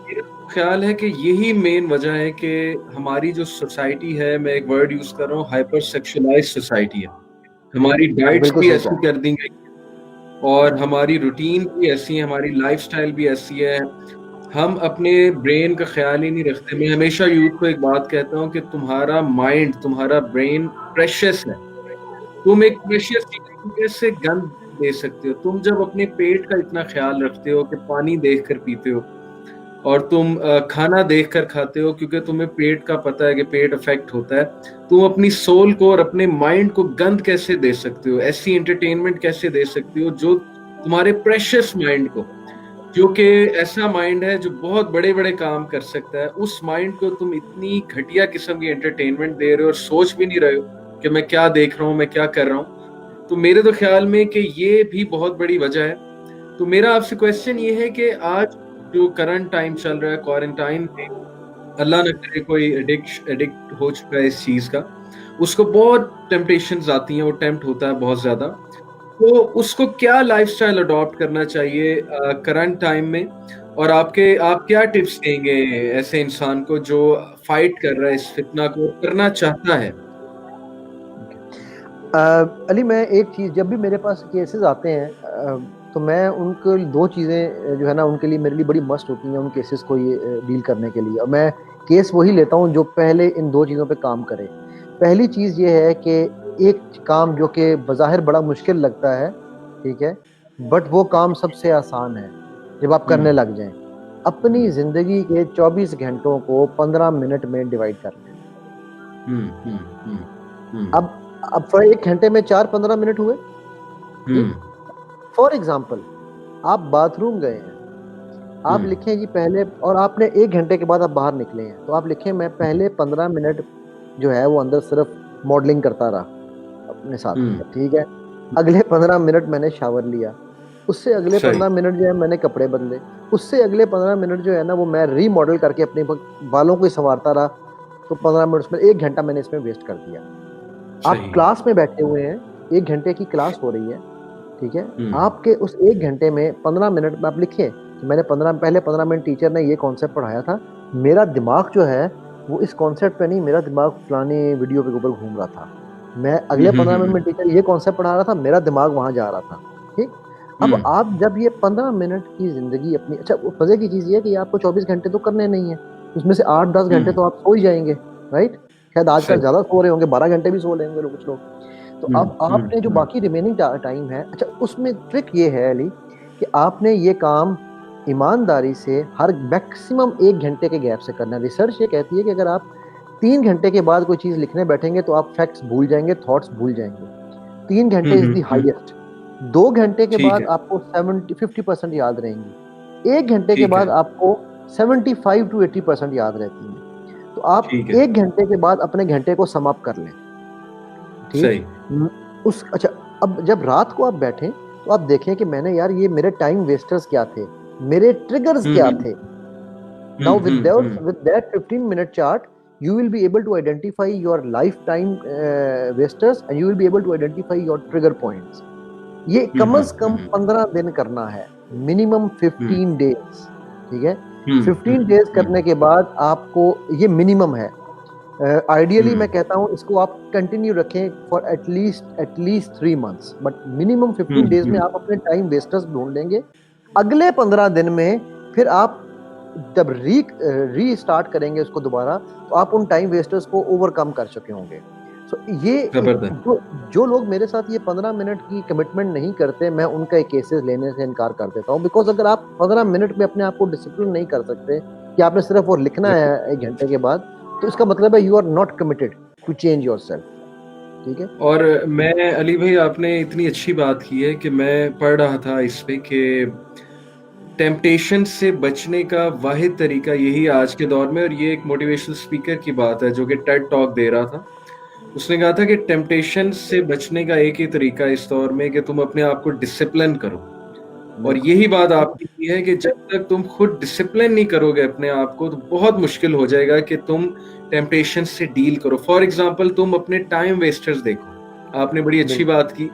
मेरा तो ख्याल है कि यही मेन वजह है कि हमारी जो सोसाइटी है, मैं एक वर्ड यूज कर रहा हूँ, हाइपर सेक्सुअलाइज सोसाइटी है। हमारी डाइट्स बिल्कुल भी सही ऐसी कहा। कर दी गई और हमारी रूटीन भी ऐसी है, हमारी लाइफस्टाइल भी ऐसी है। हम अपने ब्रेन का ख्याल ही नहीं रखते। मैं हमेशा यूथ को एक बात कहता हूँ कि तुम्हारा माइंड, तुम्हारा ब्रेन प्रेशियस है। तुम एक प्रेशियस चीज को कैसे गंद दे सकते हो? तुम जब अपने पेट का इतना ख्याल रखते हो कि पानी देख कर पीते हो और तुम खाना देख कर खाते हो क्योंकि तुम्हें पेट का पता है कि पेट अफेक्ट होता है, तुम अपनी सोल को और अपने माइंड को गंद कैसे दे सकते हो? ऐसी एंटरटेनमेंट कैसे दे सकते हो जो तुम्हारे प्रेशियस माइंड को, जो कि ऐसा माइंड है जो बहुत बड़े बड़े काम कर सकता है, उस माइंड को तुम इतनी घटिया किस्म की एंटरटेनमेंट दे रहे हो और सोच भी नहीं रहे हो कि मैं क्या देख रहा हूँ, मैं क्या कर रहा हूँ। तो मेरे तो ख्याल में कि ये भी बहुत बड़ी वजह है। तो मेरा आपसे क्वेश्चन ये है कि आज जो करंट टाइम चल रहा है क्वारंटाइन में, अल्लाह ना करे कोई एडिक्ट हो चुका है इस चीज का, उसको बहुत टेम्पटेशंस आती हैं, वो टेम्प्ट होता है बहुत ज्यादा, तो उसको क्या लाइफस्टाइल अडॉप्ट करना चाहिए करंट टाइम में, और आप क्या टिप्स देंगे ऐसे इंसान को जो फाइट कर रहा है इस फितना को, करना चाहता है? अली, मैं एक चीज़, जब भी मेरे पास केसेस आते हैं तो मैं उनको दो चीज़ें जो है ना उनके लिए, मेरे लिए बड़ी मस्ट होती हैं उन केसेस को ये डील करने के लिए, और मैं केस वही लेता हूँ जो पहले इन दो चीज़ों पे काम करे। पहली चीज़ ये है कि एक काम जो कि बज़ाहिर बड़ा मुश्किल लगता है, ठीक है, बट वो काम सबसे आसान है जब आप करने लग जाएं। अपनी ज़िंदगी के 24 घंटों को 15 मिनट में डिवाइड कर लें। अब फॉर एक घंटे में 4-15 मिनट हुए। फॉर एग्जाम्पल, आप बाथरूम गए हैं, आप लिखें जी पहले, और आपने 1 घंटे के बाद आप बाहर निकले हैं, तो आप लिखें मैं पहले 15 मिनट जो है वो अंदर सिर्फ मॉडलिंग करता रहा अपने साथ में, ठीक है। अगले 15 मिनट मैंने शावर लिया, उससे अगले 15 मिनट जो है मैंने कपड़े बदले, उससे अगले 15 मिनट जो है ना वो मैं रीमॉडल करके अपने बालों को ही संवारता रहा। तो 15 मिनट में 1 घंटा मैंने इसमें वेस्ट कर दिया। आप क्लास में बैठे हुए हैं, 1 घंटे की क्लास हो रही है, ठीक है, आपके उस 1 घंटे में 15 मिनट में आप लिखिए कि मैंने पहले 15 मिनट टीचर ने ये कॉन्सेप्ट पढ़ाया था, मेरा दिमाग जो है वो इस कॉन्सेप्ट पे नहीं, मेरा दिमाग फलानी वीडियो के ऊपर घूम रहा था। मैं अगले 15 मिनट में टीचर ये कॉन्सेप्ट पढ़ा रहा था, मेरा दिमाग वहां जा रहा था, ठीक। अब आप जब ये 15 मिनट की जिंदगी अपनी, अच्छा मजे की चीज ये कि आपको 24 घंटे तो करने नहीं है, उसमें से 8-10 घंटे तो आप सो ही जाएंगे, राइट। शायद आजकल ज्यादा सो रहे होंगे, 12 घंटे भी सो लेंगे कुछ लोग। तो अब आपने जो बाकी रिमेनिंग टाइम है, अच्छा उसमें ट्रिक ये है अली कि आपने ये काम ईमानदारी से हर मैक्सिमम 1 घंटे के गैप से करना है। रिसर्च ये कहती है कि अगर आप 3 घंटे के बाद कोई चीज लिखने बैठेंगे तो आप फैक्ट्स भूल जाएंगे, थॉट्स भूल जाएंगे। 3 घंटे इज द हाईएस्ट। 2 घंटे के बाद आपको 50% याद रहेंगी, 1 घंटे के बाद आपको 75 to 80% याद रहती है। तो आप 1 घंटे के बाद अपने घंटे को समाप्त कर लें, ठीक। अच्छा, अब जब रात को आप बैठें तो आप देखें कि मैंने यार ये मेरे टाइम वेस्टर्स क्या थे, मेरे ट्रिगर्स क्या थे। Now with that 15 minute chart you will be able to identify your lifetime wasters and you will be able to identify your trigger points. ये कम से कम 15 दिन करना है, मिनिमम 15 डेज, ठीक है। 15 डेज करने के बाद आपको, ये मिनिमम है, आइडियली मैं कहता हूँ इसको आप कंटिन्यू रखें for at least 3 months, but minimum 15 days में आप अपने टाइम वेस्टर्स ढूंढ लेंगे। अगले 15 दिन में फिर आप जब री स्टार्ट करेंगे उसको दोबारा, तो आप उन टाइम वेस्टर्स को ओवरकम कर चुके होंगे। सो ये जो लोग मेरे साथ ये 15 मिनट की कमिटमेंट नहीं करते, मैं उनका केसेस लेने से इनकार कर देता हूँ, बिकॉज अगर आप 15 मिनट में अपने आप को डिसिप्लिन नहीं कर सकते कि आपने सिर्फ वो लिखना है 1 घंटे के बाद, तो इसका मतलब है you are not committed to change yourself, ठीक है। और मैं अली भाई, आपने इतनी अच्छी बात की है कि मैं पढ़ रहा था इस पे कि टेम्पटेशन से बचने का वाहिद तरीका यही आज के दौर में, और ये एक मोटिवेशनल स्पीकर की बात है जो कि टेड टॉक दे रहा था, उसने कहा था कि टेम्पटेशन से बचने का एक ही तरीका इस दौर में कि तुम अपने आप को डिसिप्लिन करो। और यही बात आपकी की है कि जब तक तुम खुद डिसिप्लिन नहीं करोगे अपने आप को, तो बहुत मुश्किल हो जाएगा कि तुम टेम्पटेशन से डील करो। फॉर एग्जाम्पल, तुम अपने टाइम वेस्टर्स देखो, आपने बड़ी अच्छी बात की।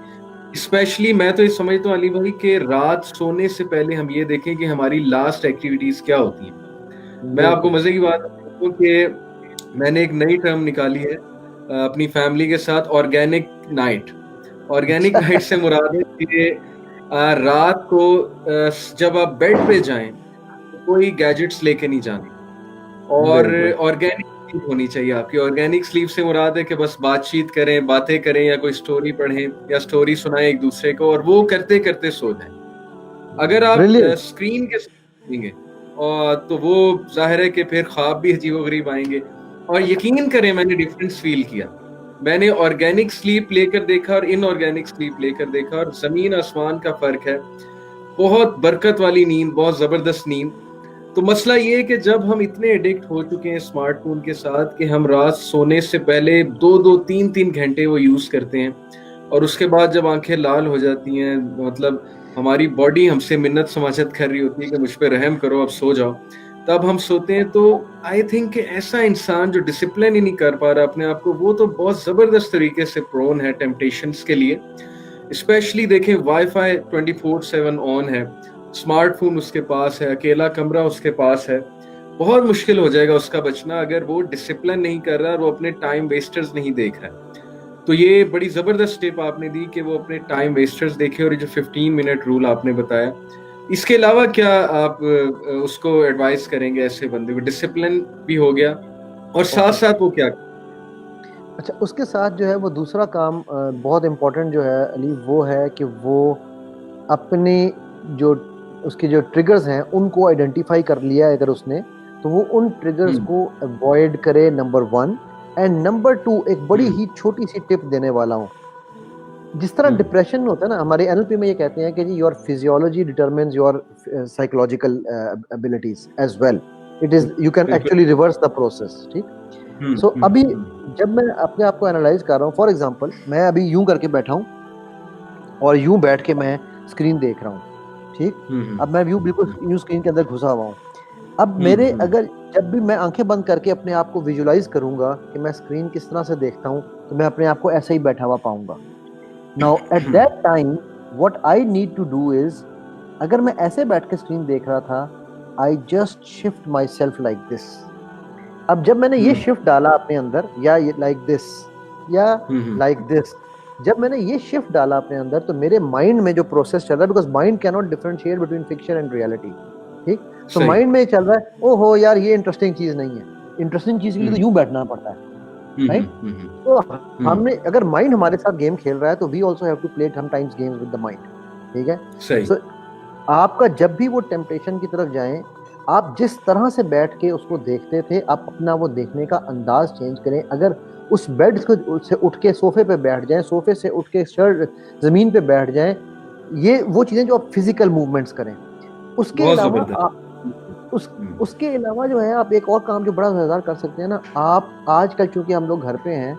स्पेशली मैं तो ये समझता हूँ अली भाई कि रात सोने से पहले हम ये देखें कि हमारी लास्ट एक्टिविटीज क्या होती हैं। मैं आपको मजे की बात बताऊं कि मैंने एक नई टर्म निकाली है अपनी फैमिली के साथ, ऑर्गेनिक नाइट। ऑर्गेनिक नाइट से मुराद है कि रात को जब आप बेड पे जाएं तो कोई गैजेट्स लेके नहीं जाने, और ऑर्गेनिक स्लीप होनी चाहिए आपकी। ऑर्गेनिक स्लीप से मुराद है कि बस बातचीत करें, बातें करें, या कोई स्टोरी पढ़ें या स्टोरी सुनाएं एक दूसरे को, और वो करते करते सो जाएं। अगर आप स्क्रीन के साथ सोएंगे और तो वो जाहिर है कि फिर ख्वाब भी अजीबोगरीब आएंगे। और यकीन करें, मैंने डिफरेंस फील किया। मैंने ऑर्गेनिक स्लीप लेकर देखा और इनऑर्गेनिक स्लीप लेकर देखा, और जमीन आसमान का फर्क है। बहुत बरकत वाली नींद, बहुत जबरदस्त नींद। तो मसला ये है कि जब हम इतने एडिक्ट हो चुके हैं स्मार्टफोन के साथ कि हम रात सोने से पहले 2-2, 3-3 घंटे वो यूज करते हैं, और उसके बाद जब आंखें लाल हो जाती हैं, मतलब हमारी बॉडी हमसे मिन्नत समाजत कर रही होती है कि मुझ पे रहम करो, अब सो जाओ। तब हम सोते हैं। तो आई थिंक कि ऐसा इंसान जो डिसिप्लिन ही नहीं कर पा रहा अपने आप को, वो तो बहुत जबरदस्त तरीके से प्रोन है टेम्पटेशंस के लिए। स्पेशली देखें, वाईफाई 24/7 ऑन है, स्मार्टफोन उसके पास है, अकेला कमरा उसके पास है, बहुत मुश्किल हो जाएगा उसका बचना अगर वो डिसिप्लिन नहीं कर रहा और वो अपने टाइम वेस्टर्स नहीं देख रहा है। तो ये बड़ी जबरदस्त टिप आपने दी कि वो अपने टाइम वेस्टर्स देखे, और ये जो 15 मिनट रूल आपने बताया, इसके अलावा क्या आप उसको एडवाइस करेंगे ऐसे बंदे को? डिसिप्लिन भी हो गया और साथ साथ वो क्या? अच्छा, उसके साथ जो है वो दूसरा काम बहुत इम्पोर्टेंट जो है अली, वो है कि वो अपने जो उसके जो ट्रिगर्स हैं उनको आइडेंटिफाई कर लिया है अगर उसने, तो वो उन ट्रिगर्स हम्म, को अवॉइड करे, नंबर 1। एंड नंबर 2, एक बड़ी हम्म, ही छोटी सी टिप देने वाला हूँ। जिस तरह हम्म, डिप्रेशन में होता है ना, हमारे एनएलपी में ये कहते हैं कि जी your physiology determines your psychological abilities as well. It is, you can बिल्कुल। एक्चुअली रिवर्स द प्रोसेस, ठीक। हम्म, सो हम्म, अभी हम्म, जब मैं अपने आप को एनालाइज कर रहा हूँ, फॉर एग्जांपल मैं अभी यूं करके बैठा हूँ और यूं बैठ के मैं स्क्रीन देख रहा हूँ, ठीक। हम्म, अब मैं व्यू बिल्कुल यूं स्क्रीन के अंदर घुसा हुआ हूँ। अब हम्म, मेरे अगर जब भी मैं आंखें बंद करके अपने आप को विजुलाइज करूंगा कि मैं स्क्रीन किस तरह से देखता हूँ, तो मैं अपने आप को ऐसे ही बैठा हुआ पाऊंगा। Now at that time what I need to do is, अगर मैं ऐसे बैठ के स्क्रीन देख रहा था, I just shift myself like this. अब जब मैंने ये हम्म, शिफ्ट डाला अपने अंदर, या लाइक दिस, या हम्म, लाइक दिस, जब मैंने ये शिफ्ट डाला अपने अंदर, तो मेरे माइंड में जो प्रोसेस चल रहा है, because mind can not differentiate between fiction and reality, ठीक। तो सही। माइंड में ये चल रहा है, ओहो यार ये इंटरेस्टिंग चीज नहीं है। इंटरेस्टिंग चीज के लिए तो हम्म, यूं बैठना पड़ता है, हम्म, राइट। तो हम्म, हमने, अगर माइंड हमारे साथ गेम खेल रहा है, तो we also have to play sometimes games with the mind, ठीक है। सही। सो आपका जब भी वो टेम्पटेशन की तरफ जाएं, आप जिस तरह से बैठ के उसको देखते थे, आप अपना वो देखने का अंदाज चेंज करें। अगर उस बेड से उठ के सोफे पे बैठ जाएं, सोफे से उठ के शर्ट जमीन पे बैठ जाएं, ये वो चीजें जो आप फिजिकल मूवमेंट्स करें। उसके बहुत अलावा जबरदस्त। उसके अलावा जो है, आप एक और काम जो बड़ा मजेदार कर सकते हैं ना, आप आजकल चूंकि हम लोग घर पे हैं,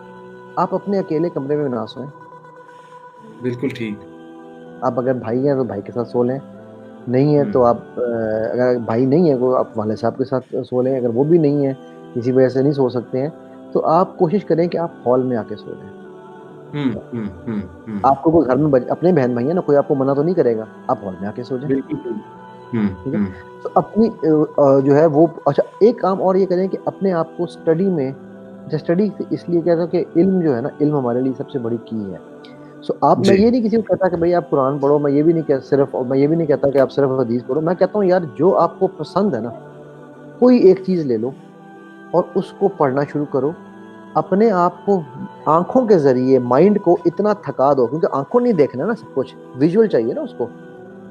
आप अपने अकेले कमरे में ना सोएं। बिल्कुल ठीक। आप अगर भाई हैं तो भाई के साथ सो लें, नहीं है तो आप अगर भाई नहीं है, वो आप वाले साहब के साथ सो लें। अगर वो भी नहीं है, किसी वजह से नहीं सो सकते हैं, तो आप कोशिश करें कि आप हॉल में आके सो लें। हम्म, हम्म, हम्म, आपको कोई घर में अपने बहन भाई है ना, कोई आपको मना तो नहीं करेगा, आप हॉल में आके सो जाएं, बिल्कुल ठीक। ठीक है। तो अपनी जो है वो, अच्छा एक काम और ये करें कि अपने आप को स्टडी में, स्टडी इसलिए कहता हूँ कि इल्म जो है ना, इल्म हमारे लिए सबसे बड़ी की है। सो आप, मैं जी। ये नहीं किसी को कहता कि भाई आप कुरान पढ़ो, मैं ये भी नहीं कह सिर्फ, और मैं ये भी नहीं कहता कि आप सिर्फ हदीस पढ़ो। मैं कहता हूँ यार, जो आपको पसंद है ना, कोई एक चीज ले लो और उसको पढ़ना शुरू करो। अपने आप को आंखों के जरिए माइंड को इतना थका दो, क्योंकि आंखों नहीं देखना ना सब कुछ, विजुअल चाहिए ना उसको।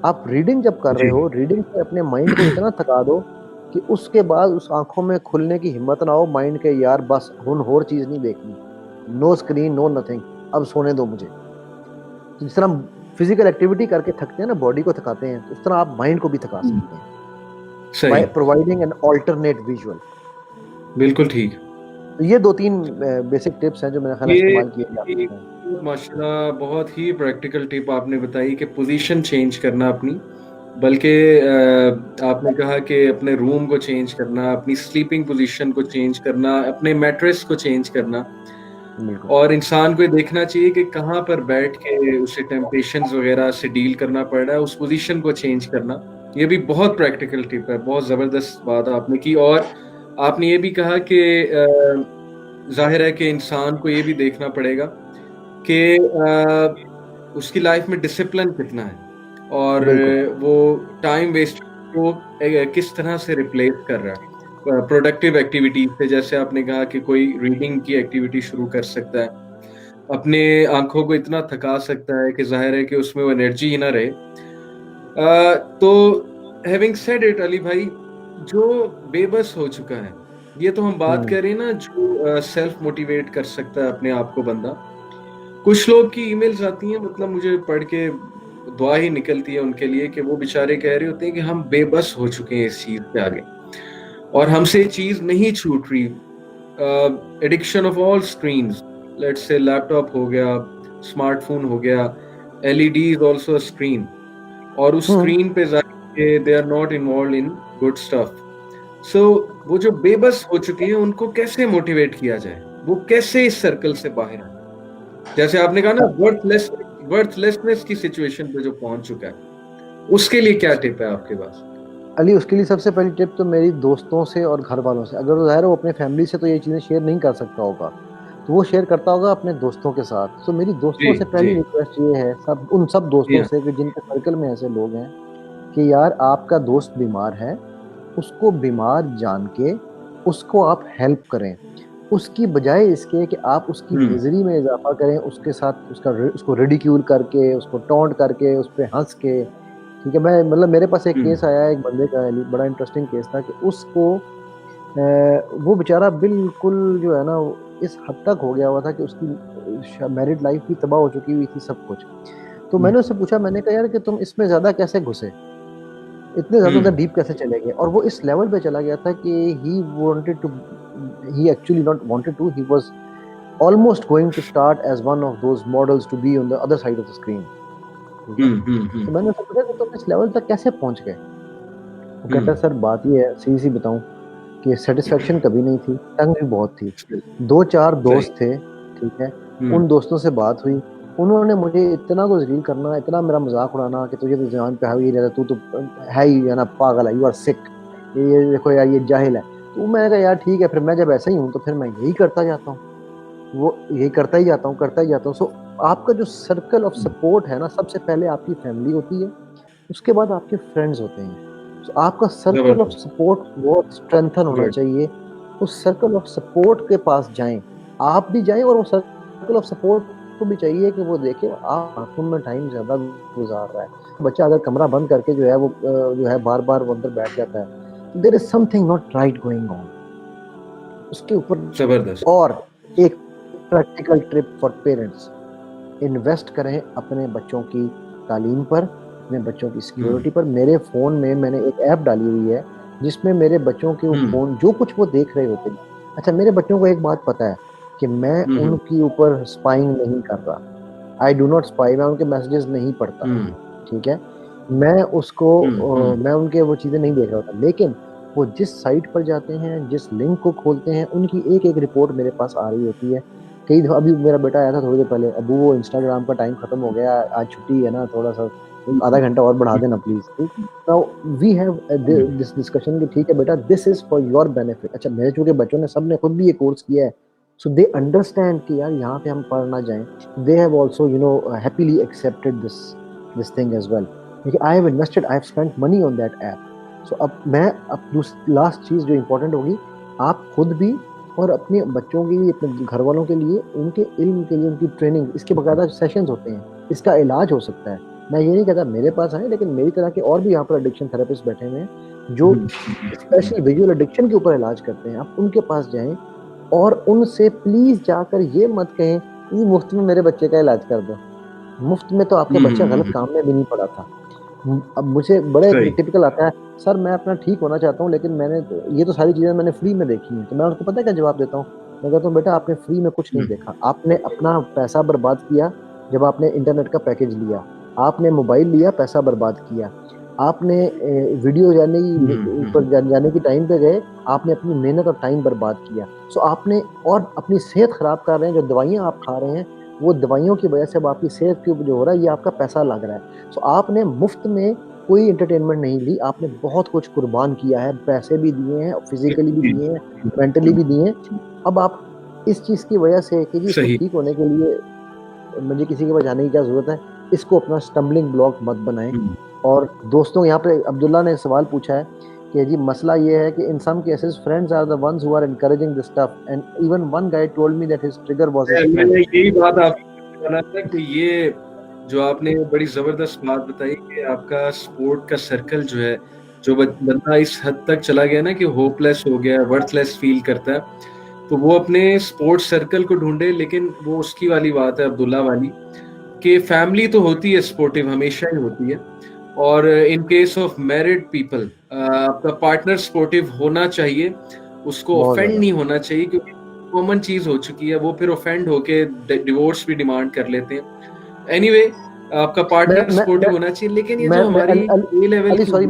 आप रीडिंग जब कर रहे जी। हो, रीडिंग से अपने माइंड को इतना थका दो कि उसके बाद उस आंखों में खुलने की हिम्मत ना हो माइंड के, यार बस हुन और चीज नहीं देखनी, नो स्क्रीन नो नथिंग, अब सोने दो मुझे। तो जिस तरह हम फिजिकल एक्टिविटी करके थकते हैं ना, बॉडी को थकाते हैं, तो उस तरह आप माइंड को भी थका सकते हैं सही। By providing an alternate visual. बिल्कुल ठीक। तो ये 2-3 बेसिक टिप्स हैं जो मेरे ख्याल है ये इस्तेमाल किए जा एक सकते हैं। माशाल्लाह बहुत ही प्रैक्टिकल टिप आपने बताई कि पोजीशन चेंज करना अपनी, बल्कि आपने कहा कि अपने रूम को चेंज करना, अपनी स्लीपिंग पोजीशन को चेंज करना, अपने मैट्रेस को चेंज करना, बिल्कुल। और इंसान को ये देखना चाहिए कि कहाँ पर बैठ के उसे टेम्पटेशंस वगैरह से डील करना पड़ रहा है, उस पोजीशन को चेंज करना। ये भी बहुत प्रैक्टिकल टिप है, बहुत ज़बरदस्त बात आपने की। और आपने ये भी कहा कि जाहिर है कि इंसान को ये भी देखना पड़ेगा कि उसकी लाइफ में डिसिप्लिन कितना है, और बिल्कुल। वो टाइम वेस्ट को किस तरह से रिप्लेस कर रहा है प्रोडक्टिव एक्टिविटीज से। जैसे आपने कहा कि कोई रीडिंग की एक्टिविटी शुरू कर सकता है, अपने आंखों को इतना थका सकता है कि जाहिर है कि उसमें वो एनर्जी ही ना रहे। तो हैविंग सेड इट अली भाई, जो बेबस हो चुका है, ये तो हम बात हम्म। करें ना, जो सेल्फ मोटिवेट कर सकता है अपने आप को बंदा। कुछ लोग की ईमेल्स आती हैं, मतलब मुझे पढ़ के दुआ ही निकलती है उनके लिए कि वो बेचारे कह रहे होते हैं कि हम बेबस हो चुके हैं इस चीज के आगे, और हमसे ये चीज नहीं छूट रही। Addiction of all screens, let's say laptop हो गया, स्मार्टफोन हो गया, LED is also a screen, और उस हम्म। स्क्रीन पे जाके they are not involve in good stuff. So वो जो बेबस हो चुके हैं उनको कैसे मोटिवेट किया जाए, वो कैसे इस सर्कल से बाहर आए? जैसे आपने कहा ना, वर्थलेसनेस की सिचुएशन पे जो पहुंच चुका है, उसके लिए क्या टिप है आपके पास? अली, उसके लिए सबसे पहली टिप तो मेरी दोस्तों से और घर वालों से। अगर वो ज़ाहिर है वो अपने फैमिली से तो ये चीज़ें शेयर नहीं कर सकता होगा, तो वो शेयर करता होगा अपने दोस्तों के साथ। तो मेरी दोस्तों जी से जी पहली रिक्वेस्ट ये है, उन सब जी दोस्तों हाँ। से कि जिनके सर्कल में ऐसे लोग हैं, कि यार आपका दोस्त बीमार है, उसको बीमार जान के उसको आप हेल्प करें। उसकी बजाय इसके कि आप उसकी हम्म मिज़री में इज़ाफ़ा करें, उसके साथ उसको रिडिक्यूल करके, उसको टॉन्ट करके, उस पे हँस के, ठीक है? मैं मतलब मेरे पास एक केस हम्म आया है एक बंदे का अली, बड़ा इंटरेस्टिंग केस था कि उसको वो बेचारा बिल्कुल जो है ना इस हद तक हो गया हुआ था कि उसकी मैरिड लाइफ भी तबाह हो चुकी हुई थी, सब कुछ। तो मैंने उससे पूछा, मैंने कहा यार कि तुम इसमें ज़्यादा कैसे घुसे? इतने ज़्यादा हम्म डीप कैसे चले गए? और वो इस लेवल पे चला गया था कि he actually not wanted to, he was almost going to start as one of those models to be on the other side of the screen, ठीक है? तो मैंने उससे पूछा कि तुम इस लेवल तक कैसे पहुँच गए? वो कहता है, हम्म सर बात ये है, सीधी-सी बताऊँ, कि सैटिस्फैक्शन कभी नहीं थी, तंग भी बहुत थी। 2-4 सही। दोस्त थे, ठीक है? हम्म उन दोस्तों से बात हुई, उन्होंने मुझे इतना कुछ ज़लील करना, इतना मेरा मज़ाक उड़ाना कि तुझे तो ज़बान पे हावी नहीं रहता, तू तो है ही है ना, पागल है, यू आर सिक, ये देखो यार ये जाहिल है। तो मैंने कहा यार ठीक है, फिर मैं जब ऐसा ही हूँ तो फिर मैं यही करता जाता हूँ, वो यही करता ही जाता हूँ, करता ही जाता हूँ। सो आपका जो सर्कल ऑफ सपोर्ट है ना, सबसे पहले आपकी फैमिली होती है, उसके बाद आपके फ्रेंड्स होते हैं। तो आपका सर्कल ऑफ जबरदस्त। सपोर्ट बहुत स्ट्रेंथन होना गुड। चाहिए। उस सर्कल ऑफ सपोर्ट के पास जाएँ, आप भी जाएँ, और वो सर्कल ऑफ सपोर्ट को भी चाहिए कि वो देखे आप बाथरूम में टाइम ज़्यादा गुज़ार रहा है। बच्चा अगर कमरा बंद करके जो है वो जो है बार-बार वो अंदर बैठ जाता है, तो there is something not right going on. उसके ऊपर जबरदस्त। और एक practical trip for parents, invest करें अपने बच्चों की तालीम पर, अपने बच्चों की हम्म सिक्योरिटी पर। मेरे फ़ोन में मैंने एक ऐप डाली हुई है, जिसमें मेरे बच्चों के वो हम्म फ़ोन जो कुछ वो देख रहे होते हैं, अच्छा मेरे बच्चों को एक बात पता है कि मैं हम्म उनके ऊपर स्पाइंग नहीं कर रहा। आई डू नॉट स्पाई, मैं उनके मैसेजेस नहीं पढ़ता, हम्म ठीक है? मैं उसको हम्म मैं उनके वो चीज़ें नहीं देख रहा होता, लेकिन वो जिस साइट पर जाते हैं, जिस लिंक को खोलते हैं, उनकी एक-एक रिपोर्ट मेरे पास आ रही होती है। कई दफ़ा अभी मेरा बेटा आया था थोड़ी देर पहले, "अब्बू वो इंस्टाग्राम का टाइम खत्म हो गया, आज छुट्टी है ना, थोड़ा-सा आधा घंटा और बढ़ा देना प्लीज़।" ठीक? Now we have this discussion कि ठीक है बेटा, this is for your benefit. अच्छा मेरे चूँकि बच्चों ने सबने खुद भी ये कोर्स किया है, सो दे अंडरस्टैंड कि यार यहाँ पे हम पढ़ ना जाएँ। They have also, happily accepted this thing as well. देखिए, I have invested, I have spent money on that app. So अब लास्ट चीज़ जो इम्पोर्टेंट होगी, आप खुद भी और अपने बच्चों के लिए, अपने घर वालों के लिए, उनके इल्म के लिए, उनकी ट्रेनिंग, इसके बाकायदा सेशंस होते हैं, इसका इलाज हो सकता है। मैं ये नहीं कहता मेरे पास आएँ, लेकिन मेरी तरह के और भी यहाँ पर एडिक्शन थेरेपिस्ट बैठे हुए हैं, जो स्पेशली विजुअल एडिक्शन के ऊपर इलाज करते हैं। आप उनके पास जाएँ और उनसे प्लीज़ जाकर ये मत कहें कि मुफ्त में मेरे बच्चे का इलाज कर दो। मुफ्त में तो आपका बच्चा गलत हम्म काम में भी नहीं पड़ा था। अब मुझे बड़े सही। टिपिकल आता है, सर मैं अपना ठीक होना चाहता हूँ, लेकिन मैंने तो ये तो सारी चीज़ें मैंने फ्री में देखी हैं। तो मैं उनको पता है क्या जवाब देता हूँ? मैं कहता हूँ बेटा आपने फ्री में कुछ नहीं हम्म देखा। आपने अपना पैसा बर्बाद किया जब आपने इंटरनेट का पैकेज लिया। आपने मोबाइल लिया, पैसा बर्बाद किया। आपने वीडियो ऊपर जाने की टाइम पे गए, आपने अपनी मेहनत और टाइम बर्बाद किया। सो आपने और अपनी सेहत खराब कर रहे हैं, जो दवाइयाँ आप खा रहे हैं, वो दवाइयों की वजह से अब आपकी सेहत के ऊपर जो हो रहा है, ये आपका पैसा लग रहा है। सो आपने मुफ्त में कोई एंटरटेनमेंट नहीं ली, आपने बहुत कुछ कुर्बान किया है, पैसे भी दिए हैं, फिज़िकली भी दिए हैं, मेंटली भी दिए हैं। अब आप इस चीज़ की वजह से कि जी इसको सही। ठीक होने के लिए मुझे किसी के पास जाने की क्या ज़रूरत है, इसको अपना स्टम्बलिंग ब्लॉक मत बनाएँ। हम्म और दोस्तों, यहाँ पे अब्दुल्ला ने सवाल पूछा है कि जी मसला ये है कि in some cases friends are the ones who are encouraging this stuff, and even one guy told me that his trigger was his friend. मैंने यही बात आपको कहने वाला था कि ये जो आपने बड़ी जबरदस्त बात बताई कि आपका स्पोर्ट का सर्कल जो है, जो बंदा इस हद तक चला गया ना कि होपलेस हो गया, वर्थलेस फील करता है, तो वो अपने स्पोर्ट्स सर्कल को ढूंढे। लेकिन वो उसकी वाली बात है, अब्दुल्ला वाली, कि फैमिली तो होती है सपोर्टिव, हमेशा ही होती है। और in case of married people, आपका पार्टनर सपोर्टिव होना चाहिए, उसको बहुत ऑफेंड ज़्यादा। नहीं होना चाहिए, क्योंकि कॉमन चीज हो चुकी है, वो फिर ऑफेंड होके डिवोर्स भी डिमांड कर लेते हैं। एनीवे, आपका मैं पार्टनर मैं मैं सपोर्टिव होना चाहिए, लेकिन ये मैं जो मैं हमारी ए लेवल अली की, सॉरी,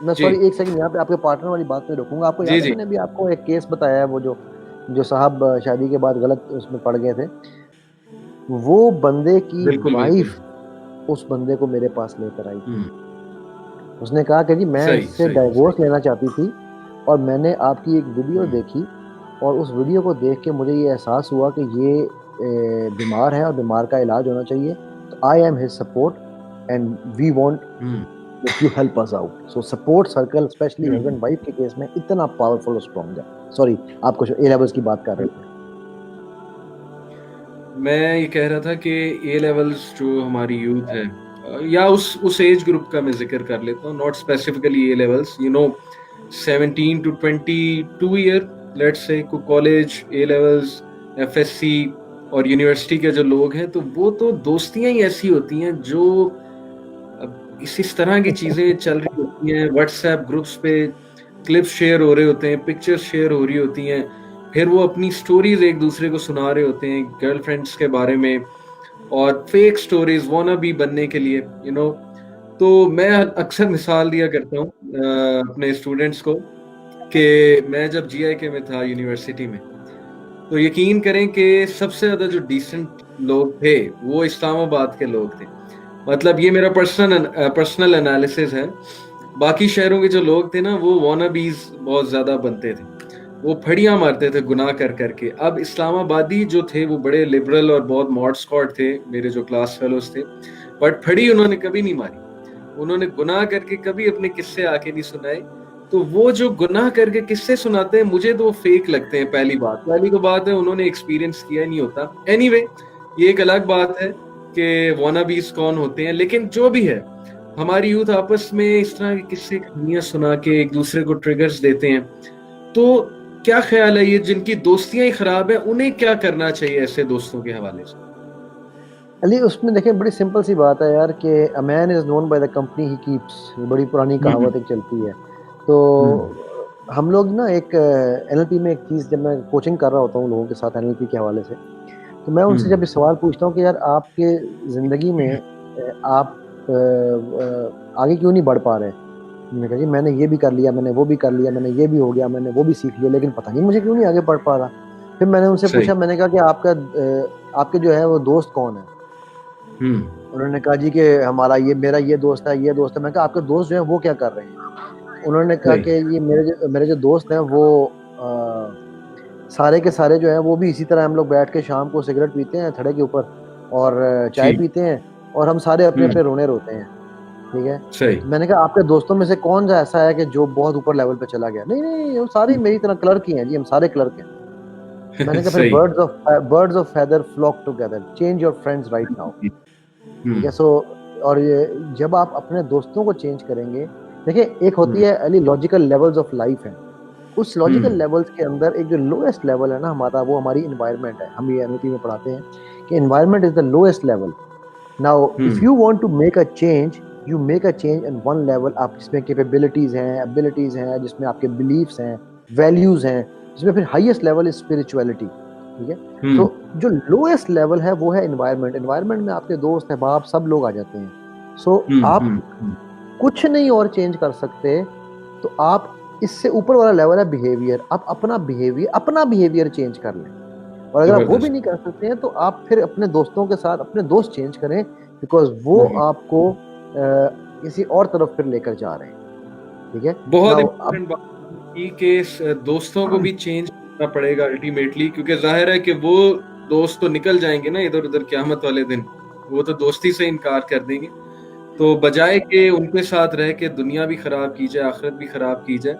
मैं जी सॉरी एक सेकंड यहाँ पे आपके पार्टनर वाली बात पे रोकूंगा। आपको जी याद है जी मैंने अभी आपको एक केस बताया है, वो जो साहब शादी के बाद गलत उसमें पड़ गए थे, वो बंदे की बिल्कुल बिल्कुल। वाइफ उस बंदे को मेरे पास लेकर आई थी। हम्म। उसने कहा कि जी मैं सही इससे सही डाइवोर्स सही। लेना चाहती थी, और मैंने आपकी एक वीडियो हम्म देखी, और उस वीडियो को देख के मुझे ये एहसास हुआ कि ये बीमार है और बीमार का इलाज होना चाहिए, तो I am his support and we want hmm that you help us out. So support circle specially hmm. Husband wife के केस में इतना पावरफुल और स्ट्रॉन्ग है। सॉरी, आप कुछ ए लेवल्स की बात कर रहे थे। मैं ये कह रहा था कि ए लेवल्स जो हमारी यूथ है, या उस एज ग्रुप का मैं जिक्र कर लेता हूँ, not specifically A levels, 17 to 22 year, let's say college, A levels, FSc और यूनिवर्सिटी के जो लोग हैं, तो वो तो दोस्तियां ही ऐसी होती हैं जो अब इस तरह की चीजें चल रही होती हैं, व्हाट्सएप ग्रुप्स पे क्लिप्स शेयर हो रहे होते हैं, पिक्चर्स शेयर हो रही होती हैं, फिर वो अपनी स्टोरीज एक दूसरे को सुना रहे होते हैं गर्लफ्रेंड्स के बारे में, और फेक स्टोरीज वाना भी बनने के लिए, तो मैं अक्सर मिसाल दिया करता हूँ अपने स्टूडेंट्स को कि मैं जब जीआईके में था यूनिवर्सिटी में, तो यकीन करें कि सबसे ज्यादा जो डिसेंट लोग थे वो इस्लामाबाद के लोग थे। मतलब ये मेरा पर्सनल एनालिसिस है। बाकी शहरों के जो लोग थे ना, वो वानाबीज बहुत ज्यादा बनते थे, वो फड़ियां मारते थे गुनाह कर करके। अब इस्लामाबादी जो थे वो बड़े लिबरल और बहुत मॉड स्कॉट थे, मेरे जो क्लास फेलोज थे, बट फड़ी उन्होंने कभी नहीं मारी, उन्होंने गुनाह करके कभी अपने किस्से आके नहीं सुनाए। तो वो जो गुनाह करके किस्से सुनाते हैं, मुझे तो वो फेक लगते हैं। पहली तो बात है उन्होंने एक्सपीरियंस किया ही नहीं होता। एनीवे, ये एक अलग बात है कि वानाबीज कौन होते हैं, लेकिन जो भी है, हमारी यूथ आपस में इस तरह के किस्से कहानियां सुना के एक दूसरे को ट्रिगर्स देते हैं। तो क्या ख्याल है, ये जिनकी दोस्तियां ही खराब है, उन्हें क्या करना चाहिए ऐसे दोस्तों के हवाले से? अली उसमें देखिए बड़ी सिंपल सी बात है यार, कि a man is known by the company he keeps. ये बड़ी पुरानी हम्म कहावत एक चलती है। तो हम्म हम लोग ना एक एनएलपी में एक चीज़, जब मैं कोचिंग कर रहा होता हूँ लोगों के साथ एनएलपी के हवाले से, तो मैं उनसे जब ये हम्म। सवाल पूछता हूँ कि यार आपके ज़िंदगी में आप आगे क्यों नहीं बढ़ पा रहे? मैंने कहा जी मैंने ये भी कर लिया, मैंने वो भी कर लिया, मैंने ये भी हो गया, मैंने वो भी सीख लिया, लेकिन पता नहीं मुझे क्यों नहीं आगे बढ़ पा रहा। फिर मैंने उनसे सही। पूछा, मैंने कहा कि आपके जो है वो दोस्त कौन है? हम्म। उन्होंने कहा जी कि हमारा ये, मेरा ये दोस्त है, ये दोस्त है। मैं कहा आपके दोस्त जो है वो क्या कर रहे हैं? उन्होंने कहा सही। कि ये मेरे जो दोस्त हैं वो अ, सारे के सारे जो हैं वो भी इसी तरह हम लोग बैठ के शाम को सिगरेट पीते हैं थड़े के ऊपर, और चाय ठीक। पीते हैं, और हम सारे अपने हम्म। अपने रोने रोते हैं। ठीक है। सही। तो मैंने कहा आपके दोस्तों में से कौन सा ऐसा है कि जो बहुत ऊपर लेवल पे चला गया? नहीं नहीं नहीं, वो सारे मेरी तरह क्लर्क ही हैं जी, हम सारे क्लर्क हैं। मैंने कहा फिर सही। Birds of feather flock together, change your friends right now. ठीक है। हम्म सो और ये जब आप अपने दोस्तों को चेंज करेंगे, देखिए एक होती हम्म है Ali logical levels of life है। उस लॉजिकल हम्म लेवल्स के अंदर एक जो लोएस्ट लेवल है ना हमारा, वो हमारी इन्वायरमेंट है। हम ये एनएलपी में पढ़ाते हैं कि environment is the lowest level. Now if hmm you want to make a change, you make a change in one level. आप जिसमें कैपेबिलिटीज हैं, एबिलिटीज हैं, जिसमें आपके बिलीव्स हैं, वैल्यूज हैं, जिसमें फिर हाईएस्ट लेवल इज स्पिरिचुअलिटी। ठीक है। सो हम्म जो लोएस्ट लेवल है वो है इन्वायरमेंट। इन्वायरमेंट में आपके दोस्त है, बाप, सब लोग आ जाते हैं। सो आप हम्म। कुछ नहीं और चेंज कर सकते। तो आप इससे ऊपर वाला लेवल है बिहेवियर। आप अपना बिहेवियर चेंज कर लें। और अगर आप वो भी जबरदस्त। नहीं कर सकते हैं तो आप फिर अपने दोस्तों के साथ अपने दोस्त चेंज करें, बिकॉज वो हम्म। आपको किसी और तरफ फिर लेकर जा रहे हैं। ठीक है। बहुत नाउ अब इम्पोर्टेंट बात की कि दोस्तों को भी चेंज करना पड़ेगा अल्टीमेटली, क्योंकि जाहिर है कि वो दोस्त तो निकल जाएंगे ना इधर उधर क़यामत वाले दिन, वो तो दोस्ती से इनकार कर देंगे। तो बजाय कि उनके साथ रह के दुनिया भी खराब की जाए, आखिरत भी खराब की जाए,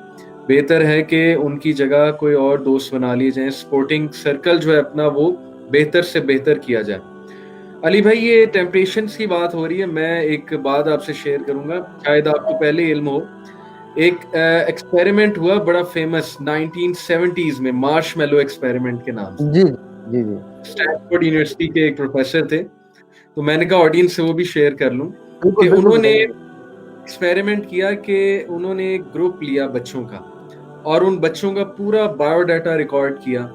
बेहतर है कि उनकी जगह कोई और दोस्त बना लिए जाए, स्पोर्टिंग सर्कल जो है अपना वो बेहतर से बेहतर किया जाए। अली भाई, ये टेम्पटेशंस की बात हो रही है, मैं एक बात आपसे शेयर करूंगा, शायद आपको पहले इल्म हो। एक एक्सपेरिमेंट हुआ बड़ा फेमस 1970s में, मार्शमेलो एक्सपेरिमेंट के नाम से। जी जी जी, स्टैनफोर्ड यूनिवर्सिटी के एक प्रोफेसर थे, तो मैंने कहा ऑडियंस से वो भी शेयर कर लूं बिल्कुल कि बिल्कुल उन्होंने बताइए। एक्सपेरिमेंट किया कि उन्होंने एक ग्रुप लिया बच्चों का, और उन बच्चों का पूरा बायोडाटा रिकॉर्ड किया,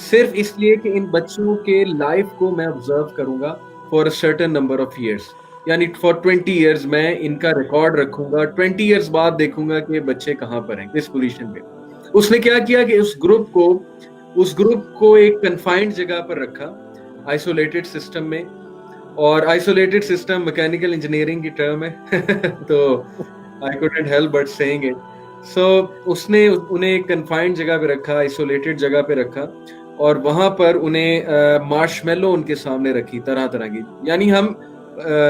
सिर्फ इसलिए कि इन बच्चों के लाइफ को मैं ऑब्जर्व करूंगा for a certain number of years. यानी फॉर 20 इयर्स मैं इनका रिकॉर्ड रखूंगा, 20 इयर्स बाद देखूंगा कि बच्चे कहाँ पर हैं, किस पोजीशन पे। उसने क्या किया कि उस ग्रुप को एक कन्फाइंड जगह पर रखा, आइसोलेटेड सिस्टम में। और आइसोलेटेड सिस्टम मैकेनिकल इंजीनियरिंग की टर्म है तो I couldn't help but saying it. So उसने उन्हें एक कन्फाइंड जगह पे रखा, आइसोलेटेड जगह पे रखा, और वहां पर उन्हें मार्शमेलो उनके सामने रखी, तरह तरह की, यानी हम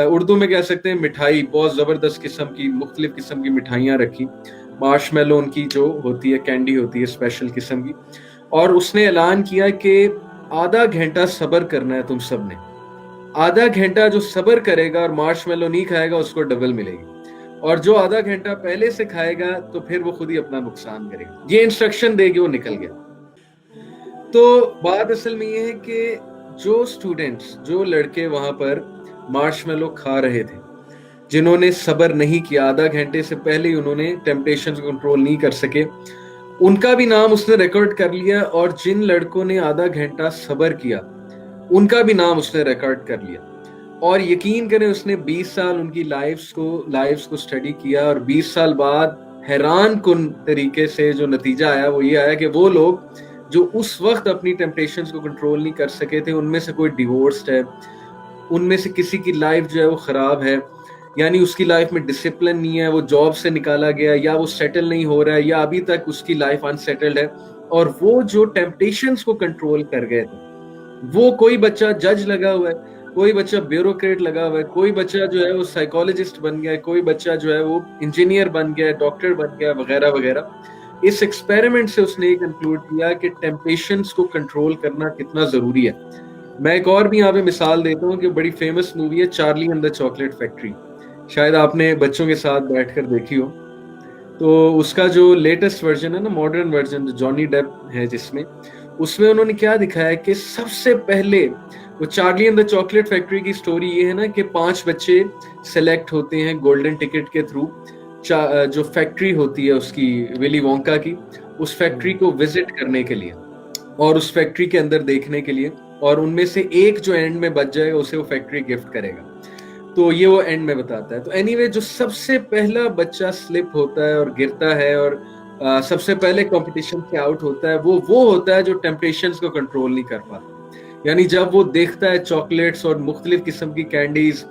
उर्दू में कह सकते हैं मिठाई, बहुत जबरदस्त किस्म की, मुख्तलिफ किस्म की मिठाइयाँ रखी। मार्शमेलो उनकी जो होती है, कैंडी होती है स्पेशल किस्म की। और उसने ऐलान किया कि आधा घंटा सब्र करना है तुम सब ने, आधा घंटा जो सब्र करेगा और मार्शमेलो नहीं खाएगा उसको डबल मिलेगी, और जो आधा घंटा पहले से खाएगा तो फिर वो खुद ही अपना नुकसान करेगा। ये इंस्ट्रक्शन देके वो निकल गया। तो बात असल में ये है कि जो स्टूडेंट्स, जो लड़के वहां पर मार्शमेलो खा रहे थे, जिन्होंने सब्र नहीं किया, आधा घंटे से पहले ही उन्होंने टेम्पटेशन को कंट्रोल नहीं कर सके, उनका भी नाम उसने रिकॉर्ड कर लिया। और जिन लड़कों ने आधा घंटा सब्र किया उनका भी नाम उसने रिकॉर्ड कर लिया। और यकीन करें, उसने 20 साल उनकी लाइफ्स को स्टडी किया, और 20 साल बाद हैरान कुन तरीके से जो नतीजा आया वो ये आया कि वो लोग जो उस वक्त अपनी टेम्पटेशंस को कंट्रोल नहीं कर सके थे, उनमें से कोई डिवोर्स्ड है, उनमें से किसी की लाइफ जो है वो खराब है, यानी उसकी लाइफ में डिसिप्लिन नहीं है, वो जॉब से निकाला गया, या वो सेटल नहीं हो रहा है, या अभी तक उसकी लाइफ अनसेटल्ड है। और वो जो टेम्पटेशंस को कंट्रोल कर गए थे, वो कोई बच्चा जज लगा हुआ है, कोई बच्चा ब्यूरोक्रेट लगा हुआ है, कोई बच्चा जो है वो साइकोलॉजिस्ट बन गया है, कोई बच्चा जो है वो इंजीनियर बन गया है, डॉक्टर बन गया, वगैरह वगैरह। इस एक्सपेरिमेंट से उसने ये कंक्लूड किया कि टेम्पटेशंस को कंट्रोल करना कितना जरूरी है। मैं एक और भी यहाँ पे मिसाल देता हूँ कि बड़ी फेमस मूवी है Charlie and the chocolate factory, शायद आपने बच्चों के साथ बैठकर देखी हो। तो उसका जो लेटेस्ट वर्जन है ना, मॉडर्न वर्जन, जो जॉनी डेप है जिसमें, उसमें उन्होंने क्या दिखाया कि सबसे पहले वो Charlie and the chocolate factory की स्टोरी ये है ना कि 5 बच्चे सेलेक्ट होते हैं गोल्डन टिकट के थ्रू, जो फैक्ट्री होती है उसकी, विली वोंका की, उस फैक्ट्री को विजिट करने के लिए और उस फैक्ट्री के अंदर देखने के लिए। और उनमें से एक जो एंड में बच जाएगा उसे वो फैक्ट्री गिफ्ट करेगा। तो ये वो एंड में बताता है। तो एनीवे, जो सबसे पहला बच्चा स्लिप होता है और गिरता है और सबसे पहले कंपटीशन से आउट होता है, वो होता है जो टेम्पटेशंस को कंट्रोल नहीं कर पाता। यानी जब वो देखता है चॉकलेट्स और मुख्तलिफ किस्म की कैंडीज,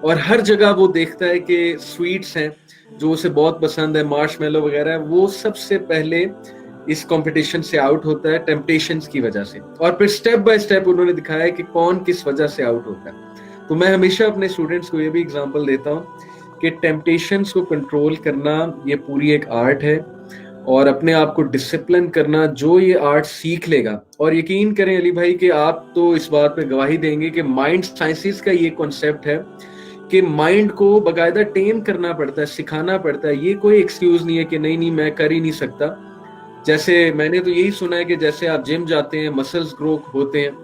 और हर जगह वो देखता है कि स्वीट्स हैं जो उसे बहुत पसंद है, मार्शमेलो वगैरह, वो सबसे पहले इस कंपटीशन से आउट होता है टेम्पटेशंस की वजह से। और फिर स्टेप बाय स्टेप उन्होंने दिखाया कि कौन किस वजह से आउट होता है। तो मैं हमेशा अपने स्टूडेंट्स को ये भी एग्जांपल देता हूँ कि टेम्पटेशंस को कंट्रोल करना ये पूरी एक आर्ट है, और अपने आप को डिसिप्लिन करना, जो ये आर्ट सीख लेगा। और यकीन करें अली भाई कि आप तो इस बात पे गवाही देंगे कि माइंड साइंसेस का ये कॉन्सेप्ट है कि माइंड को बकायदा टेम करना पड़ता है, सिखाना पड़ता है। ये कोई एक्सक्यूज नहीं है कि नहीं मैं कर ही नहीं सकता। जैसे मैंने तो यही सुना है कि जैसे आप जिम जाते हैं, मसल्स ग्रो होते हैं,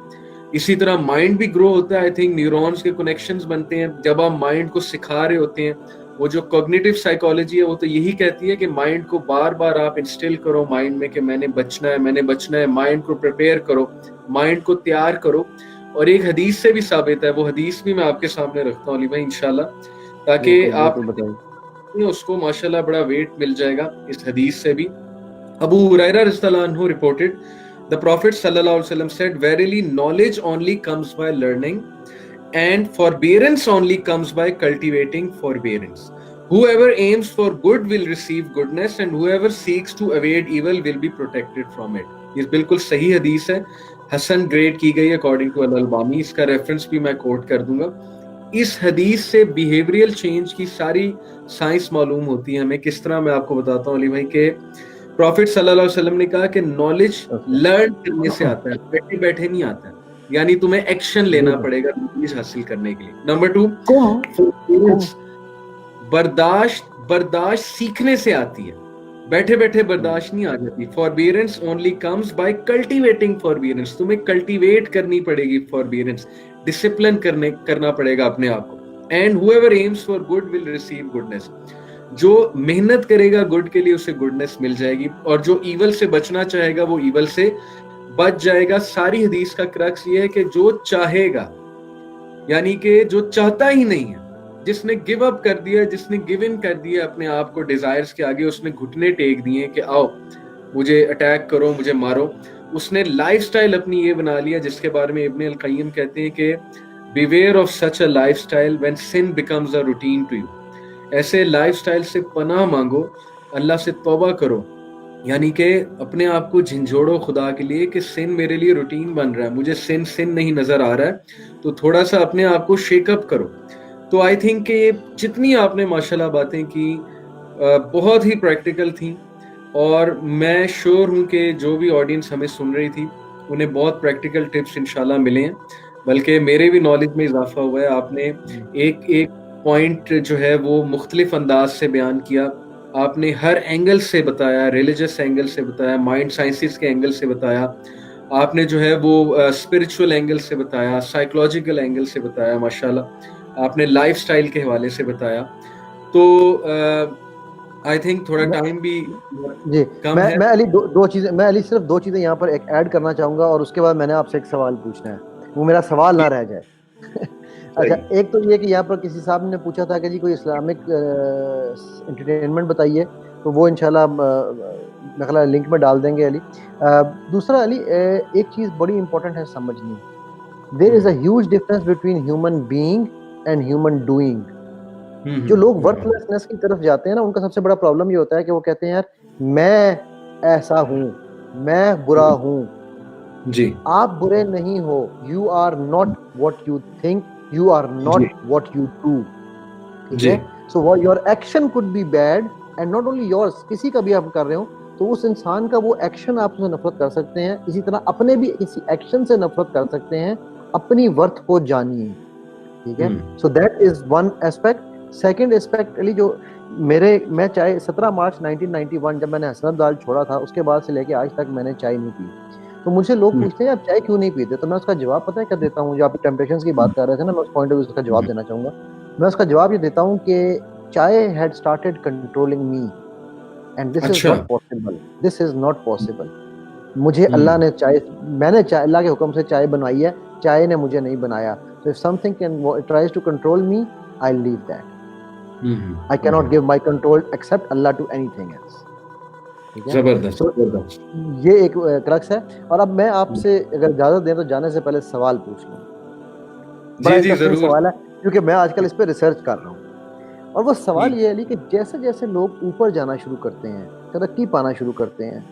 इसी तरह माइंड भी ग्रो होता है। आई थिंक न्यूरॉन्स के कनेक्शंस बनते हैं जब आप माइंड को सिखा रहे होते हैं। वो जो कॉग्निटिव साइकोलॉजी है वो तो यही कहती है कि माइंड को बार बार आप इंस्टिल करो माइंड में कि मैंने बचना है, माइंड को प्रिपेयर करो, माइंड को तैयार करो। और एक हदीस से भी साबित है, वो हदीस भी मैं आपके सामने रखता हूँ अली भाई इंशाल्लाह, ताकि आप उसको माशाल्लाह बड़ा वेट मिल जाएगा इस हदीस से भी। Abu Huraira radhiyallahu anhu reported, the Prophet sallallahu alaihi wasallam said, "Verily, knowledge only comes by learning, and forbearance only comes by cultivating forbearance. Whoever aims for good will receive goodness, and whoever seeks to evade evil will be protected from it." ये बिल्कुल सही हदीस है, Hasan grade की गई according to अल-अल्बानी। इसका reference भी मैं कोट कर दूंगा। इस हदीस से बिहेवियरल चेंज की सारी साइंस मालूम होती है हमें। किस तरह, मैं आपको बताता हूँ अली भाई के प्रॉफिट सल्लल्लाहु अलैहि वसल्लम ने कहा कि नॉलेज लर्न करने से आता है, बैठे बैठे नहीं आता है। यानी तुम्हें एक्शन लेना पड़ेगा नॉलेज हासिल करने के लिए। नंबर 2, बर्दाश्त सीखने से आती है, बैठे बैठे बर्दाश्त नहीं आ जाती। फॉरबियरेंस ओनली कम्स बाय कल्टीवेटिंग फॉरबियरेंस। तुम्हें कल्टीवेट करनी पड़ेगी फॉरबियरेंस, डिसिप्लिन करना पड़ेगा अपने आप को। And whoever aims for good will receive goodness. जो मेहनत करेगा गुड के लिए उसे गुडनेस मिल जाएगी, और जो ईवल से बचना चाहेगा वो ईवल से बच जाएगा। सारी हदीस का क्रक्स ये है कि जो चाहेगा, यानी कि जो चाहता ही नहीं है, जिसने गिव अप कर दिया, जिसने गिव इन कर दिया अपने आप को डिजायर्स के आगे, उसने घुटने टेक दिए कि आओ मुझे अटैक करो, मुझे मारो, उसने लाइफस्टाइल अपनी ये बना लिया जिसके बारे में इब्न अल क़य्यिम कहते हैं कि beware of such a lifestyle when sin becomes a routine to you. ऐसे लाइफस्टाइल से पनाह मांगो, अल्लाह से तौबा करो, यानी कि अपने आप को झंझोड़ो खुदा के लिए कि सिन मेरे लिए रूटीन बन रहा है, मुझे सिन सिन नहीं नजर आ रहा है, तो थोड़ा सा अपने आप को शेकअप करो। तो आई थिंक कि जितनी आपने माशाल्लाह बातें की बहुत ही प्रैक्टिकल थी, और मैं श्योर हूँ कि जो भी ऑडियंस हमें सुन रही थी उन्हें बहुत प्रैक्टिकल टिप्स इंशाल्लाह मिले हैं, बल्कि मेरे भी नॉलेज में इजाफा हुआ है। आपने एक एक पॉइंट जो है वो मुख्तलिफ अंदाज से बयान किया, आपने हर एंगल से बताया, रिलीजियस एंगल से बताया, माइंड साइंसेस के एंगल से बताया, आपने जो है वो स्पिरिचुअल एंगल से बताया, साइकोलॉजिकल एंगल से बताया, माशाल्लाह आपने लाइफस्टाइल के हवाले से बताया। तो आई थिंक थोड़ा टाइम भी जी कम है। मैं अली सिर्फ दो चीजें यहाँ पर एक ऐड करना चाहूंगा, और उसके बाद मैंने आपसे एक सवाल पूछना है, वो मेरा सवाल ना रह जाए। अच्छा, एक तो ये कि यहाँ पर किसी साहब ने पूछा था कि जी कोई इस्लामिक एंटरटेनमेंट बताइए, तो वो इंशाल्लाह मेरे ख्याल लिंक में डाल देंगे अली। दूसरा अली, एक चीज बड़ी इंपॉर्टेंट है समझनी, there is a huge difference between human being and human doing. जो लोग वर्थलेसनेस की तरफ जाते हैं ना, उनका सबसे बड़ा प्रॉब्लम ये होता है कि वो कहते हैं यार मैं ऐसा हूं, मैं बुरा हूं। जी, आप बुरे नहीं हो, you are not what you think, you are not what you do. ठीक है, so what your action could be bad and not only yours, किसी का भी आप कर रहे हो तो उस इंसान का वो एक्शन आप उससे नफरत कर सकते हैं, इसी तरह अपने भी किसी एक्शन से नफरत कर सकते हैं। अपनी वर्थ को जानिए, ठीक है। So that is one aspect. Second aspect Ali, जो मैं चाय 17 मार्च 1991 जब मैंने हसरत दाल छोड़ा था, उसके बाद से लेके आज तक मैंने चाय नहीं पी। तो मुझे लोग पूछते हैं आप चाय क्यों नहीं पीते, तो मैं उसका जवाब पता है क्या देता हूँ, जो आप टेम्पटेशंस की बात कर रहे थे ना, मैं उस पॉइंट ऑफ व्यू उसका जवाब देना चाहूंगा। मैं उसका जवाब ये देता हूँ कि चाय had started controlling me and this is not possible, this is not possible. मुझे अल्लाह ने मैंने चाय अल्लाह के हुक्म से चाय बनवाई है, चाय ने मुझे नहीं बनाया। So if something tries to control me, I'll leave that. I cannot give my control except Allah to anything else. जबरदस्त, तो ये एक क्रक्स है। और अब मैं आपसे अगर इजाजत दें तो जाने से पहले सवाल पूछ लूं। बड़ा इंटरेस्टिंग सवाल है, क्योंकि मैं आजकल इस पे रिसर्च कर रहा हूँ। और वो सवाल ये है कि जैसे जैसे लोग ऊपर जाना शुरू करते हैं, तरक्की पाना शुरू करते हैं,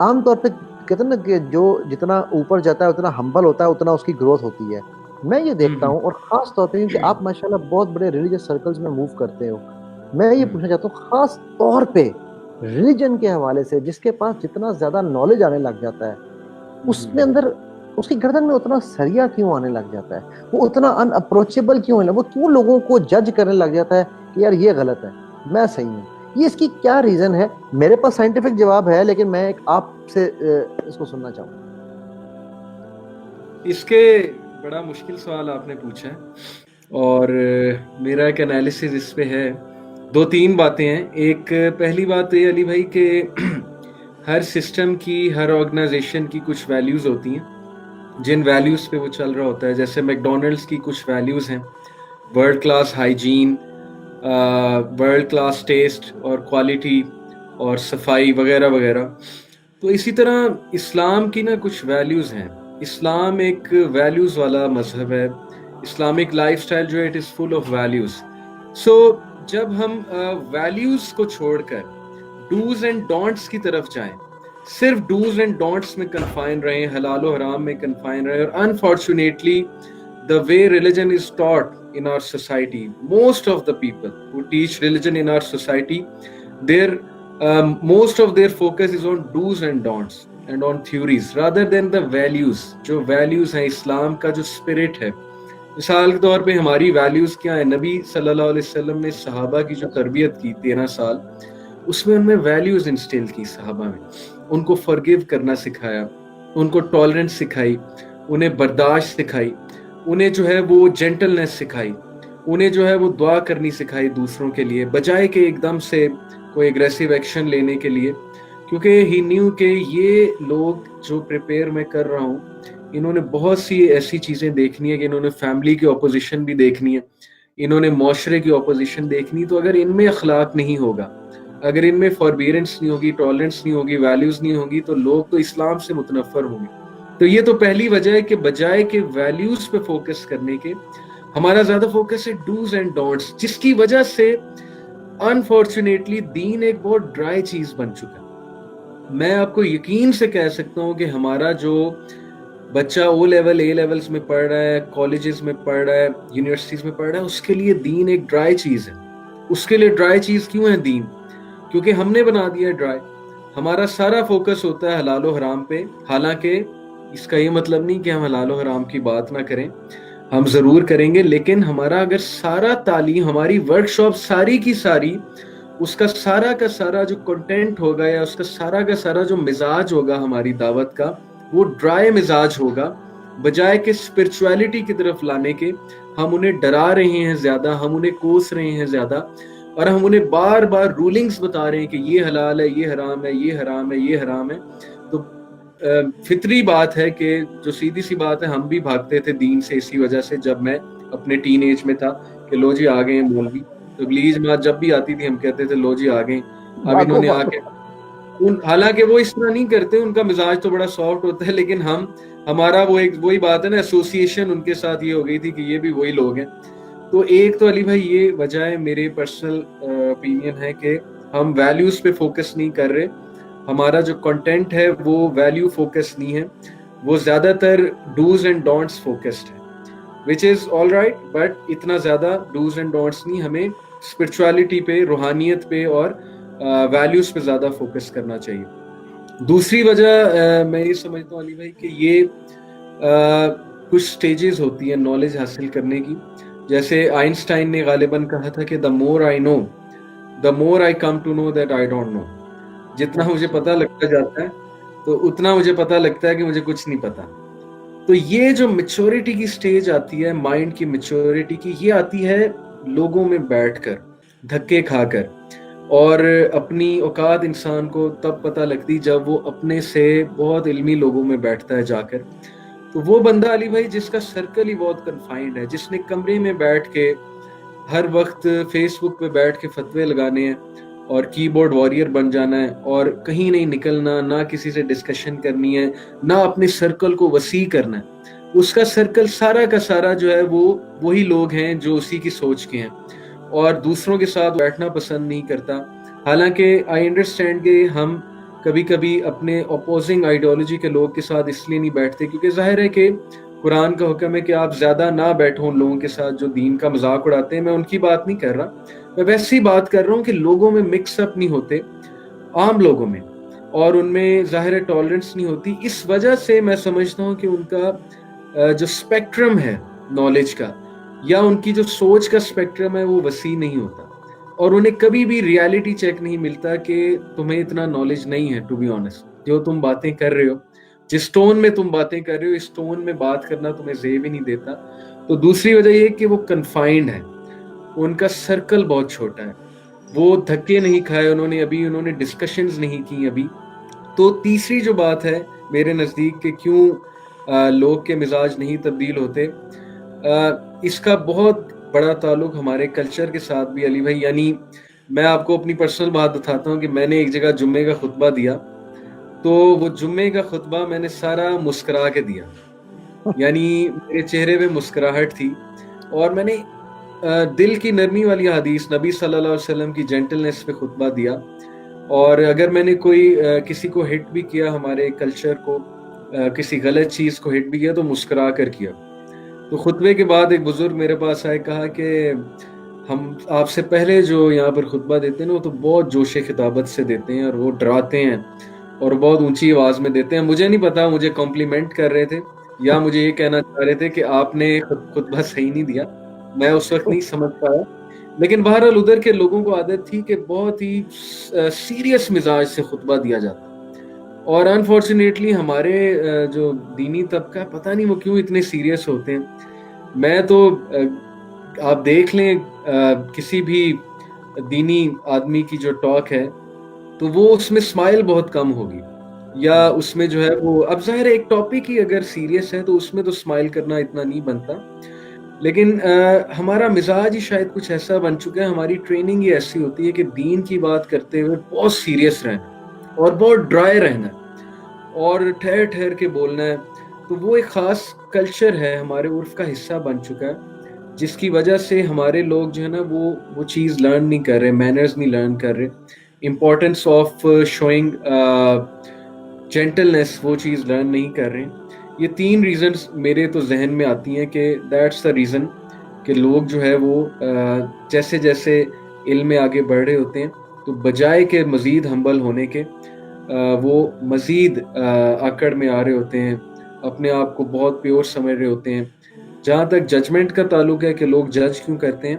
आमतौर पे कहते हैं ना कि जो जितना ऊपर जाता है उतना हम्बल होता है, उतना उसकी ग्रोथ होती है। मैं ये देखता हूँ, और खास तौर पे क्योंकि आप माशाल्लाह बहुत बड़े रिलीजियस सर्कल्स में मूव करते हो, मैं ये पूछना चाहता हूँ खास तौर पे रिलीजन के हवाले से, जिसके पास जितना ज्यादा नॉलेज आने लग जाता है, उसमें अंदर उसकी गर्दन में उतना सरिया क्यों आने लग जाता है, वो उतना अनअप्रोचेबल क्यों है, वो क्यों लोगों को जज करने लग जाता है कि यार ये गलत है, मैं सही हूँ। ये इसकी क्या रीजन है? मेरे पास साइंटिफिक जवाब है, लेकिन मैं एक आपसे इसको सुनना चाहूंगा। इसके बड़ा मुश्किल सवाल आपने पूछा है, और मेरा एक एनालिसिस इस पे है। दो तीन बातें हैं। एक पहली बात ये अली भाई कि हर सिस्टम की, हर ऑर्गेनाइजेशन की कुछ वैल्यूज होती हैं जिन वैल्यूज पे वो चल रहा होता है। जैसे मैकडोनल्ड्स की कुछ वैल्यूज हैं, world class hygiene, world class taste और क्वालिटी और सफाई वगैरह वगैरह। तो इसी तरह इस्लाम की ना कुछ वैल्यूज हैं। इस्लाम एक वैल्यूज वाला मजहब है। इस्लामिक लाइफस्टाइल जो है it is full of values. So जब हम वैल्यूज को छोड़कर डूज एंड डोंट्स की तरफ जाएं, सिर्फ डूज एंड डोंट्स में कन्फाइन रहे, हलाल और हराम में कन्फाइन रहे, और unfortunately the way religion is taught in our society, most of the people who teach religion in our society, most of their focus is on do's and don'ts and on theories rather than the values. जो values हैं इस्लाम का, जो spirit है, मिसाल के तौर पे हमारी values क्या है? नबी सल्लल्लाहु अलैहि वसल्लम ने सहाबा की जो तरबियत की 13 साल, उसमें उनमें values इंस्टिल की सहाबा में, उनको forgive करना सिखाया, उनको टॉलरेंस सिखाई, उन्हें बर्दाश्त सिखाई, उन्हें जो है वो जेंटलनेस सिखाई, उन्हें जो है वो दुआ करनी सिखाई दूसरों के लिए, बजाय के एकदम से कोई एग्रेसिव एक्शन लेने के लिए। क्योंकि ही न्यू कि ये लोग जो प्रिपेयर मैं कर रहा हूँ, इन्होंने बहुत सी ऐसी चीज़ें देखनी है कि इन्होंने फैमिली की ऑपोजिशन भी देखनी है, इन्होंने मुआशरे की ऑपोजिशन देखनी, तो अगर इनमें अखलाक नहीं होगा, अगर इनमें फॉरबियरेंस नहीं होगी, टॉलरेंस नहीं होगी, वैल्यूज नहीं होगी, तो लोग तो इस्लाम से मुतनफर होंगे। तो ये तो पहली वजह है कि बजाय के वैल्यूज पे फोकस करने के हमारा ज्यादा फोकस है डूज एंड डोंट्स, जिसकी वजह से अनफॉर्चुनेटली दीन एक बहुत ड्राई चीज बन चुका है। मैं आपको यकीन से कह सकता हूँ कि हमारा जो बच्चा ओ लेवल ए लेवल्स में पढ़ रहा है, कॉलेजेस में पढ़ रहा है, यूनिवर्सिटीज में पढ़ रहा है, उसके लिए दीन एक ड्राई चीज है। उसके लिए ड्राई चीज क्यों है दीन? क्योंकि हमने बना दिया है ड्राई। हमारा सारा फोकस होता है हलालो हराम पे। हालांकि इसका ये मतलब नहीं कि हम हलालो हराम की बात ना करें, हम जरूर करेंगे, लेकिन हमारा अगर सारा तालीम, हमारी वर्कशॉप सारी की सारी, उसका सारा का सारा जो कंटेंट होगा या उसका सारा का सारा जो मिजाज होगा हमारी दावत का, वो ड्राई मिजाज होगा। बजाय के स्पिरिचुअलिटी की तरफ लाने के हम उन्हें डरा रहे हैं ज्यादा, हम उन्हें कोस रहे हैं ज्यादा, और हम उन्हें बार बार रूलिंग्स बता रहे हैं कि ये हलाल है, ये हराम है, ये हराम है, ये हराम है। तो फितरी बात है कि जो सीधी सी बात है, हम भी भागते थे दीन से इसी वजह से। जब मैं अपने टीन एज में था कि लो जी आ गए हैं मौलवी, तो तबलीग जमात जब भी आती थी हम कहते थे लो जी आ गए। अब इन्होंने आके, हालांकि वो इस तरह नहीं करते, उनका मिजाज तो बड़ा सॉफ्ट होता है, लेकिन हमारा वो एक वही बात है ना, एसोसिएशन उनके साथ ये हो गई थी कि ये भी वही लोग हैं। तो एक तो अली भाई ये वजह है, मेरे पर्सनल ओपिनियन है कि हम वैल्यूज पे फोकस नहीं कर रहे। हमारा जो कंटेंट है वो वैल्यू फोकस नहीं है, वो ज्यादातर डूज एंड डोंट्स फोकस्ड है, which is all right, but इतना ज्यादा डूज एंड डोंट्स नहीं। हमें स्पिरिचुअलिटी पे, रूहानियत पे और वैल्यूज पे ज्यादा फोकस करना चाहिए। दूसरी वजह मैं ये समझता हूँ अली भाई कि ये कुछ स्टेजेस होती है नॉलेज हासिल करने की। जैसे आइंस्टाइन ने गालिबन कहा था कि the more I know the more I come to know that I don't know. जितना मुझे पता लगता जाता है तो उतना मुझे पता लगता है कि मुझे कुछ नहीं पता। तो ये जो मैच्योरिटी की स्टेज आती है, माइंड की मैच्योरिटी की, ये आती है लोगों में बैठकर, धक्के खाकर, और अपनी औकात इंसान को तब पता लगती जब वो अपने से बहुत इल्मी लोगों में बैठता है जाकर। तो वो बंदा अली भाई जिसका सर्कल ही बहुत कन्फाइंड है, जिसने कमरे में बैठ के हर वक्त फेसबुक पे बैठ के फतवे लगाने हैं और कीबोर्ड वॉरियर बन जाना है और कहीं नहीं निकलना, ना किसी से डिस्कशन करनी है, ना अपने सर्कल को वसी करना है, उसका सर्कल सारा का सारा जो है वो वही लोग हैं जो उसी की सोच के हैं और दूसरों के साथ बैठना पसंद नहीं करता। हालांकि आई अंडरस्टैंड कि हम कभी कभी अपने अपोजिंग आइडियोलॉजी के लोग के साथ इसलिए नहीं बैठते क्योंकि जाहिर है कि कुरान का हुक्म है कि आप ज्यादा ना बैठो उन लोगों के साथ जो दीन का मजाक उड़ाते हैं। मैं उनकी बात नहीं कर रहा, मैं वैसी बात कर रहा हूँ कि लोगों में मिक्सअप नहीं होते, आम लोगों में, और उनमें जाहिर है टॉलरेंस नहीं होती। इस वजह से मैं समझता हूँ कि उनका जो स्पेक्ट्रम है नॉलेज का या उनकी जो सोच का स्पेक्ट्रम है वो वसी नहीं होता और उन्हें कभी भी रियलिटी चेक नहीं मिलता कि तुम्हें इतना नॉलेज नहीं है। टू बी ऑनेस्ट, जो तुम बातें कर रहे हो, जिस टोन में तुम बातें कर रहे हो, इस टोन में बात करना तुम्हें जेब ही नहीं देता। तो दूसरी वजह ये कि वो कन्फाइंड है, उनका सर्कल बहुत छोटा है, वो धक्के नहीं खाए उन्होंने, अभी उन्होंने डिस्कशंस नहीं की अभी। तो तीसरी जो बात है मेरे नज़दीक कि क्यों लोग के मिजाज नहीं तब्दील होते, इसका बहुत बड़ा ताल्लुक हमारे कल्चर के साथ भी अली भाई। यानी मैं आपको अपनी पर्सनल बात बताता हूँ कि मैंने एक जगह जुम्मे का खुतबा दिया, तो वो जुम्मे का खुतबा मैंने सारा मुस्कुरा के दिया, यानी मेरे चेहरे पे मुस्कुराहट थी और मैंने दिल की नरमी वाली हदीस, नबी सल्लल्लाहु अलैहि वसल्लम की जेंटलनेस पे खुतबा दिया। और अगर मैंने कोई किसी को हिट भी किया, हमारे कल्चर को किसी गलत चीज को हिट भी किया, तो मुस्कुरा कर किया। तो खुतबे के बाद एक बुजुर्ग मेरे पास आए, कहा कि हम आपसे पहले जो यहाँ पर खुतबा देते हैं ना, वो तो बहुत जोशे खिताबत से देते हैं और वो डराते हैं और बहुत ऊंची आवाज में देते हैं। मुझे नहीं पता मुझे कॉम्प्लीमेंट कर रहे थे या मुझे ये कहना चाह रहे थे कि आपने खुतबा सही नहीं दिया, मैं उस वक्त नहीं समझ पाया। लेकिन बहरहाल उधर के लोगों को आदत थी कि बहुत ही सीरियस मिजाज से खुतबा दिया जाता, और अनफॉर्चुनेटली हमारे जो दीनी तबका, पता नहीं वो क्यों इतने सीरियस होते हैं। मैं तो आप देख लें किसी भी दीनी आदमी की जो टॉक है तो वो उसमें स्माइल बहुत कम होगी, या उसमें जो है वो, अब जाहिर है एक टॉपिक ही अगर सीरियस है तो उसमें तो स्माइल करना इतना नहीं बनता। लेकिन हमारा मिजाज ही शायद कुछ ऐसा बन चुका है, हमारी ट्रेनिंग ही ऐसी होती है कि दीन की बात करते हुए बहुत सीरियस रहना और बहुत ड्राई रहना और ठहर ठहर के बोलना है। तो वो एक ख़ास कल्चर है, हमारे उर्फ़ का हिस्सा बन चुका है, जिसकी वजह से हमारे लोग जो है ना वो चीज़ लर्न नहीं कर रहे, मैनर्स नहीं लर्न कर रहे। इम्पोर्टेंस ऑफ शोइंग जेंटलनेस वो चीज़ लर्न नहीं कर रहे। ये 3 रीज़न्स मेरे तो ज़हन में आती हैं कि दैट्स द रीज़न कि लोग जो है वो जैसे-जैसे इल्म में आगे बढ़ रहे होते हैं, तो बजाय के मज़ीद हम्बल होने के वो मज़ीद अकड़ में आ रहे होते हैं, अपने आप को बहुत प्योर समझ रहे होते हैं। जहाँ तक जजमेंट का ताल्लुक है कि लोग जज क्यों करते हैं,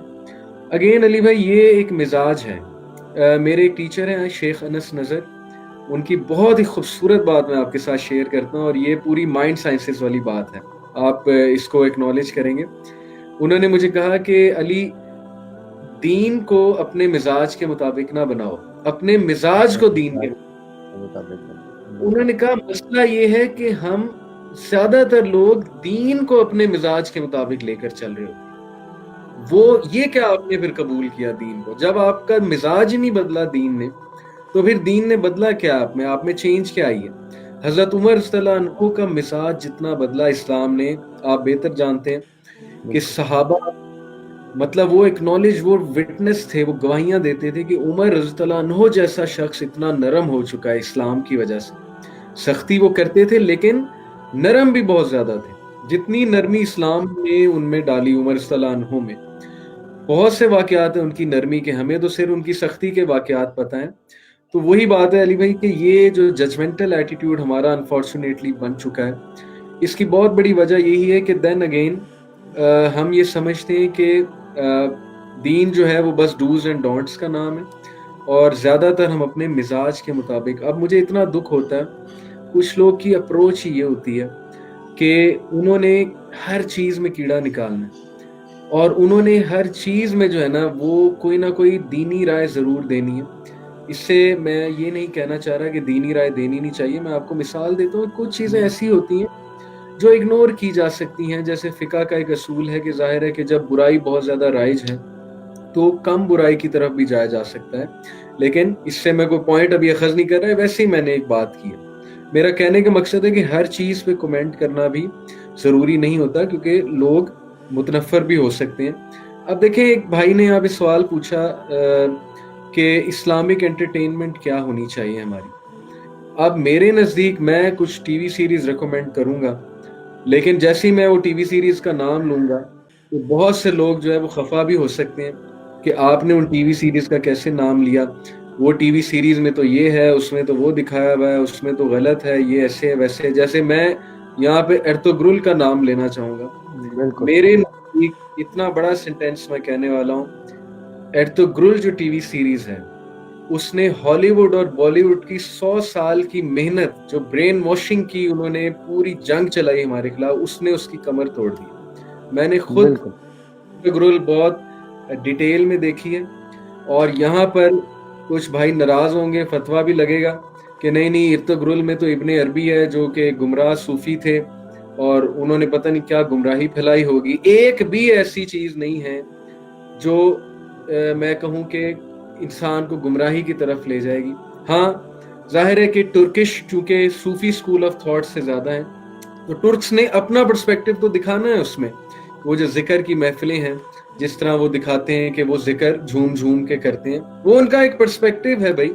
अगेन अली भाई ये एक मिजाज है। मेरे एक टीचर हैं शेख अनस नज़र, उनकी बहुत ही खूबसूरत बात मैं आपके साथ शेयर करता हूँ और ये पूरी माइंड साइंसेस वाली बात है, आप इसको एक्नॉलेज करेंगे। उन्होंने मुझे कहा कि अली, दीन को अपने मिजाज के मुताबिक ना बनाओ, अपने मिजाज को दीन के उन्होंने कहा मसला ये है कि हम ज्यादातर लोग दीन को अपने मिजाज के मुताबिक लेकर चल रहे होते हैं। वो ये क्या आपने फिर कबूल किया दीन को, जब आपका मिजाज ही नहीं बदला दीन ने, तो फिर दीन ने बदला क्या आप में चेंज क्या आई है? हजरत उमर रज़ियल्लाहु अन्हु का मिजाज जितना बदला इस्लाम ने, आप बेहतर जानते हैं कि सहाबा, मतलब वो एक्नॉलेज, वो विटनेस थे, वो गवाहियां देते थे कि उमर रज़ियल्लाहु अन्हु जैसा शख्स इतना नरम हो चुका है इस्लाम की वजह से। सख्ती वो करते थे लेकिन नरम भी बहुत ज्यादा थे, जितनी नरमी इस्लाम ने उनमें डाली उमर रज़ियल्लाहु अन्हु में। बहुत से वाकयात हैं उनकी नरमी के, हमें तो सिर्फ उनकी सख्ती के वाकयात पता हैं। तो वही बात है अली भाई कि ये जो जजमेंटल एटीट्यूड हमारा अनफॉर्चुनेटली बन चुका है, इसकी बहुत बड़ी वजह यही है कि देन अगेन हम ये समझते हैं कि दीन जो है वो बस डूज एंड डोंट्स का नाम है और ज़्यादातर हम अपने मिजाज के मुताबिक। अब मुझे इतना दुख होता है, कुछ लोग की अप्रोच ही ये होती है कि उन्होंने हर चीज़ में कीड़ा निकालना है और उन्होंने हर चीज़ में जो है ना वो कोई ना कोई दीनी राय ज़रूर देनी है। इससे मैं ये नहीं कहना चाह रहा कि दीनी राय देनी नहीं चाहिए, मैं आपको मिसाल देता हूँ, कुछ चीज़ें ऐसी होती हैं जो इग्नोर की जा सकती हैं। जैसे फ़िक़्ह का एक असूल है कि ज़ाहिर है कि जब बुराई बहुत ज़्यादा राइज है तो कम बुराई की तरफ भी जाया जा सकता है, लेकिन इससे मैं कोई पॉइंट अभी अखज़ नहीं कर रहा है, वैसे ही मैंने एक बात की है। मेरा कहने का मकसद है कि हर चीज़ पे कमेंट करना भी ज़रूरी नहीं होता, क्योंकि लोग मुतनफ़्फ़र भी हो सकते हैं। अब देखें, एक भाई ने यहाँ पे सवाल पूछा कि इस्लामिक एंटरटेनमेंट क्या होनी चाहिए हमारी। अब मेरे नज़दीक मैं कुछ टीवी सीरीज़ रिकमेंड करूँगा, लेकिन जैसे ही मैं वो टीवी सीरीज़ का नाम लूँगा तो बहुत से लोग जो है वो खफा भी हो सकते हैं कि आपने उन टीवी सीरीज़ का कैसे नाम लिया, वो टीवी सीरीज़ में तो ये है, उसमें तो वो दिखाया हुआ है, उसमें तो गलत है, ये ऐसे है वैसे है। जैसे मैं यहाँ पे एर्तुग्रुल का नाम लेना चाहूँगा। मेरे नज़दीक इतना बड़ा सेंटेंस मैं कहने वाला हूँ, एर्तुग्रुल जो टीवी सीरीज़ है उसने हॉलीवुड और बॉलीवुड की 100 साल की मेहनत, जो ब्रेन वॉशिंग की उन्होंने पूरी जंग चलाई हमारे खिलाफ, उसने उसकी कमर तोड़ दी। मैंने खुद एर्तुग्रुल बहुत डिटेल में देखी है और यहाँ पर कुछ भाई नाराज होंगे, फतवा भी लगेगा कि नहीं एर्तुग्रुल में तो इब्ने अरबी है जो कि गुमराह सूफी थे और उन्होंने पता नहीं क्या गुमराही फैलाई होगी। एक भी ऐसी चीज नहीं है जो मैं कहूँ कि इंसान को गुमराही की तरफ ले जाएगी। हाँ, जाहिर है कि तुर्किश चूंकि सूफी स्कूल ऑफ थॉट से ज्यादा है, तो तुर्क्स ने अपना पर्सपेक्टिव तो दिखाना है उसमें। वो जो जिक्र की महफिलें हैं, जिस तरह वो दिखाते हैं कि वो जिक्र झूम झूम के करते हैं, वो उनका एक पर्सपेक्टिव है भाई।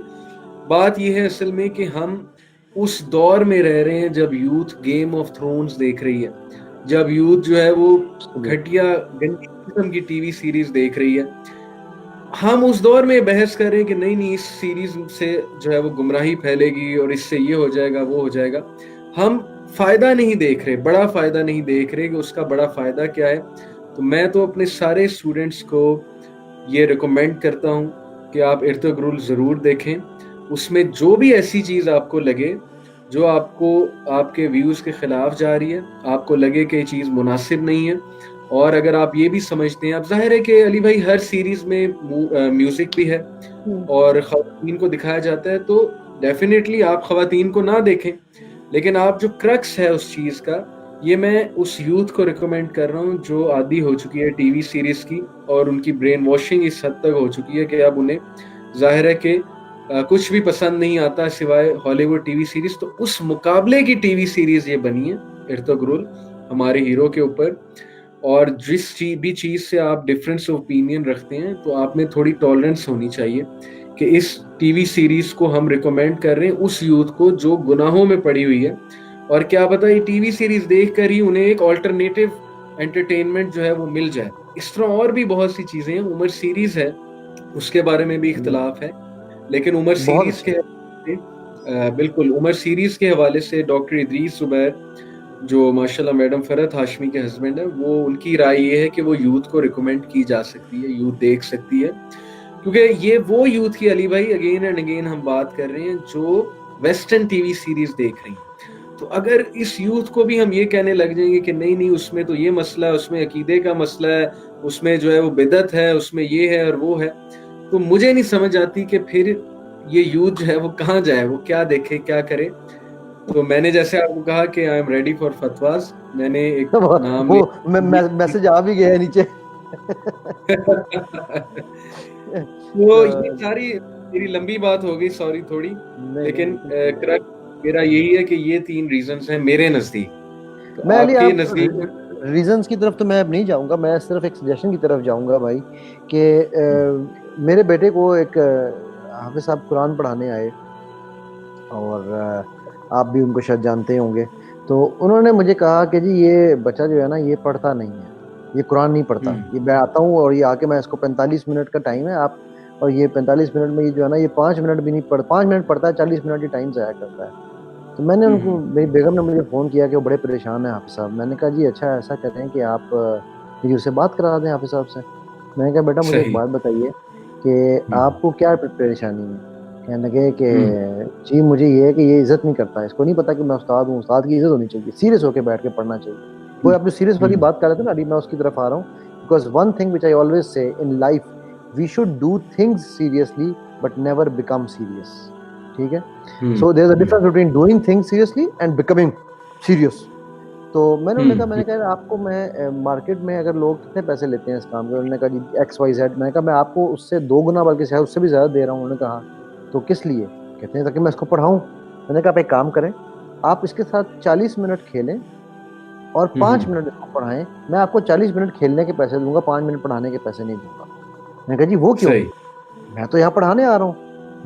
बात ये है असल में कि हम उस दौर में रह रहे हैं जब यूथ गेम ऑफ थ्रोन्स देख रही है, जब यूथ जो है वो घटिया गंदी किस्म की टीवी सीरीज देख रही है। हम उस दौर में बहस कर रहे हैं कि नहीं इस सीरीज से जो है वो गुमराही फैलेगी और इससे ये हो जाएगा वो हो जाएगा। हम फायदा नहीं देख रहे, बड़ा फायदा नहीं देख रहे कि उसका बड़ा फायदा क्या है। तो मैं तो अपने सारे स्टूडेंट्स को ये रिकमेंड करता हूँ कि आप एर्तुग्रुल ज़रूर देखें। उसमें जो भी ऐसी चीज़ आपको लगे जो आपको आपके व्यूज़ के ख़िलाफ़ जा रही है, आपको लगे कि ये चीज़ मुनासिब नहीं है, और अगर आप ये भी समझते हैं, अब जाहिर है कि अली भाई हर सीरीज़ में म्यूज़िक भी है और ख़वातीन को दिखाया जाता है, तो डेफिनेटली आप ख़वातीन को ना देखें, लेकिन आप जो क्रक्स है उस चीज़ का ये मैं उस यूथ को रिकमेंड कर रहा हूँ जो आदी हो चुकी है टीवी सीरीज की, और उनकी ब्रेन वॉशिंग इस हद तक हो चुकी है कि अब उन्हें जाहिर है कि कुछ भी पसंद नहीं आता सिवाय हॉलीवुड टीवी सीरीज। तो उस मुकाबले की टीवी सीरीज ये बनी है इर्तुग्रुल हमारे हीरो के ऊपर। और जिस भी चीज से आप डिफरेंस ऑफ ओपिनियन रखते हैं तो आप में थोड़ी टॉलरेंस होनी चाहिए कि इस टीवी सीरीज को हम रिकमेंड कर रहे हैं उस यूथ को जो गुनाहों में पड़ी हुई है, और क्या पता ये टीवी सीरीज देखकर ही उन्हें एक ऑल्टरनेटिव एंटरटेनमेंट जो है वो मिल जाए। इस तरह और भी बहुत सी चीजें हैं। उमर सीरीज है, उसके बारे में भी इख्तलाफ है, लेकिन उमर बहुत सीरीज के बिल्कुल उमर सीरीज के हवाले से डॉक्टर इदरीस जुबैर जो माशाल्लाह मैडम फरहत हाशमी के हस्बैंड है, वो उनकी राय ये है कि वो यूथ को रिकमेंड की जा सकती है, यूथ देख सकती है, क्योंकि ये वो यूथ की अली भाई अगेन एंड अगेन हम बात कर रहे हैं जो वेस्टर्न टीवी सीरीज देख रही हैं। तो अगर इस यूथ को भी हम ये कहने लग जाएंगे कि नहीं नहीं उसमें तो ये मसला है, उसमें अकीदे का मसला है, उसमें जो है वो बिदअत है, उसमें ये है और वो है, तो मुझे नहीं समझ आती कि फिर ये यूथ जो है वो कहाँ जाए, वो क्या देखे क्या करे। तो मैंने जैसे आपको कहा कि आई एम रेडी फॉर फतवाज, मैंने एक नाम वो मैसेज आ भी गया है नीचे। वो ये सारी मेरी लंबी बात हो गई, सॉरी थोड़ी, लेकिन मेरा यही है कि ये 3 रीजंस हैं मेरे नजदीक। तो मैं आपके नजदीक रीजंस की तरफ तो मैं अब नहीं जाऊंगा, मैं सिर्फ एक सजेशन की तरफ जाऊंगा भाई कि मेरे बेटे को एक हाफिज साहब कुरान पढ़ाने आए, और आप भी उनको शायद जानते होंगे। तो उन्होंने मुझे कहा कि जी ये बच्चा जो है ना ये पढ़ता नहीं है, ये कुरान नहीं पढ़ता। ये मैं आता हूँ और ये आके मैं इसको 45 मिनट का टाइम है आप, और ये 45 मिनट में ये जो है ना ये 5 मिनट भी नहीं 5 मिनट पढ़ता है, 40 मिनट ही टाइम ज़ाया करता है। तो मैंने उनको, मेरी बेगम ने मुझे फ़ोन किया कि वो बड़े परेशान हैं हाफिज साहब। मैंने कहा जी अच्छा ऐसा करें कि आप जी उससे बात करा दें हाफिज साहब से। मैंने कहा बेटा मुझे एक बात बताइए कि आपको क्या परेशानी है। कहने लगे कि जी मुझे ये है कि ये इज्जत नहीं करता है, इसको नहीं पता कि मैं उस्ताद हूँ, उस्ताद की इज्जत होनी चाहिए, सीरियस होकर बैठ के पढ़ना चाहिए। वो अपनी सीरियस वाली बात कर रहे थे ना, अभी मैं उसकी तरफ आ रहा हूँ। Because one thing which I always say in life, we should do things seriously but never become serious. ठीक है, so there is a difference between doing things seriously and becoming serious. तो मैंने कहा आपको मैं मार्केट में अगर लोग कितने पैसे लेते हैं इस काम के, उन्होंने कहा जी XYZ। मैंने कहा मैं आपको उससे 2 गुना बल्कि शायद उससे भी ज़्यादा दे रहा हूँ। उन्होंने कहा तो किस लिए? कहते हैं ताकि मैं इसको पढ़ाऊँ। मैंने कहा आप एक काम करें, आप इसके साथ 40 मिनट खेलें और 5 मिनट इसको पढ़ाएं। मैं आपको 40 मिनट खेलने के पैसे दूंगा, 5 मिनट पढ़ाने के पैसे नहीं दूंगा। मैंने कहा जी वो क्यों? मैं तो यहाँ पढ़ाने आ रहा हूँ।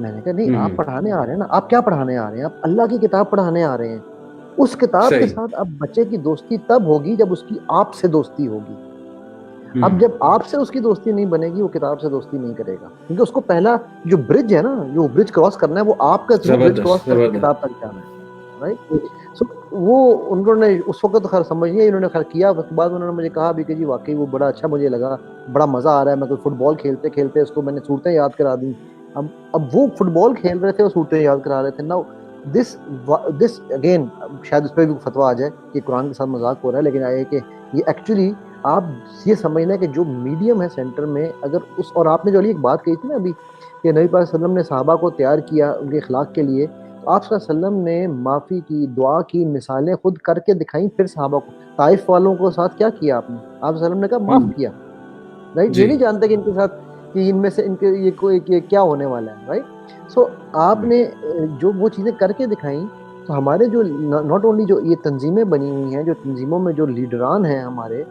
मैंने कहा नहीं आप पढ़ाने आ रहे हैं ना, आप क्या पढ़ाने आ रहे हैं? आप अल्लाह की किताब पढ़ाने आ रहे हैं। उस किताब के साथ अब बच्चे की दोस्ती तब होगी जब उसकी आपसे दोस्ती होगी। अब जब आपसे उसकी दोस्ती नहीं बनेगी, वो किताब से दोस्ती नहीं करेगा, क्योंकि उसको पहला जो ब्रिज है ना, जो ब्रिज क्रॉस करना है, वो आपका ब्रिज क्रॉस करके किताब तक जाना है। राइट, सो वो उन्होंने उस वक्त तो खैर समझ लिया, इन्होंने खैर किया। उसके बाद उन्होंने मुझे कहा भी कि जी वाकई वो बड़ा अच्छा मुझे लगा, बड़ा मजा आ रहा है। मैं तो फुटबॉल खेलते खेलते उसको मैंने सूरतें याद करा दी। अब वो फुटबॉल खेल रहे थे और सूरतें याद करा रहे थे। नाउ दिस अगेन शायद उस पर भी फतवा आ जाए कि कुरान के साथ मजाक हो रहा है, लेकिन आए कि ये एक्चुअली आप ये समझना है कि जो मीडियम है सेंटर में, अगर उस, और आपने जो अली एक बात कही थी ना अभी कि नबी पाक सल्लल्लाहु अलैहि वसल्लम ने सहाबा को तैयार किया उनके इखलाक के लिए, तो आप सल्लल्लाहु अलैहि वसल्लम ने माफ़ी की, दुआ की, मिसालें खुद करके दिखाई। फिर सहाबा को, ताइफ वालों को साथ क्या किया आपने? आप सल्लल्लाहु अलैहि वसल्लम ने कहा माफ़ किया। राइट, ये नहीं जानते कि इनके साथ कि इनमें से इनके ये कोई क्या होने वाला है। राइट, सो आपने जो वो चीज़ें करके दिखाई, तो हमारे जो नॉट ओनली जो ये तंजीमें बनी हुई हैं, जो तंजीमों में जो लीडरान हैं हमारे,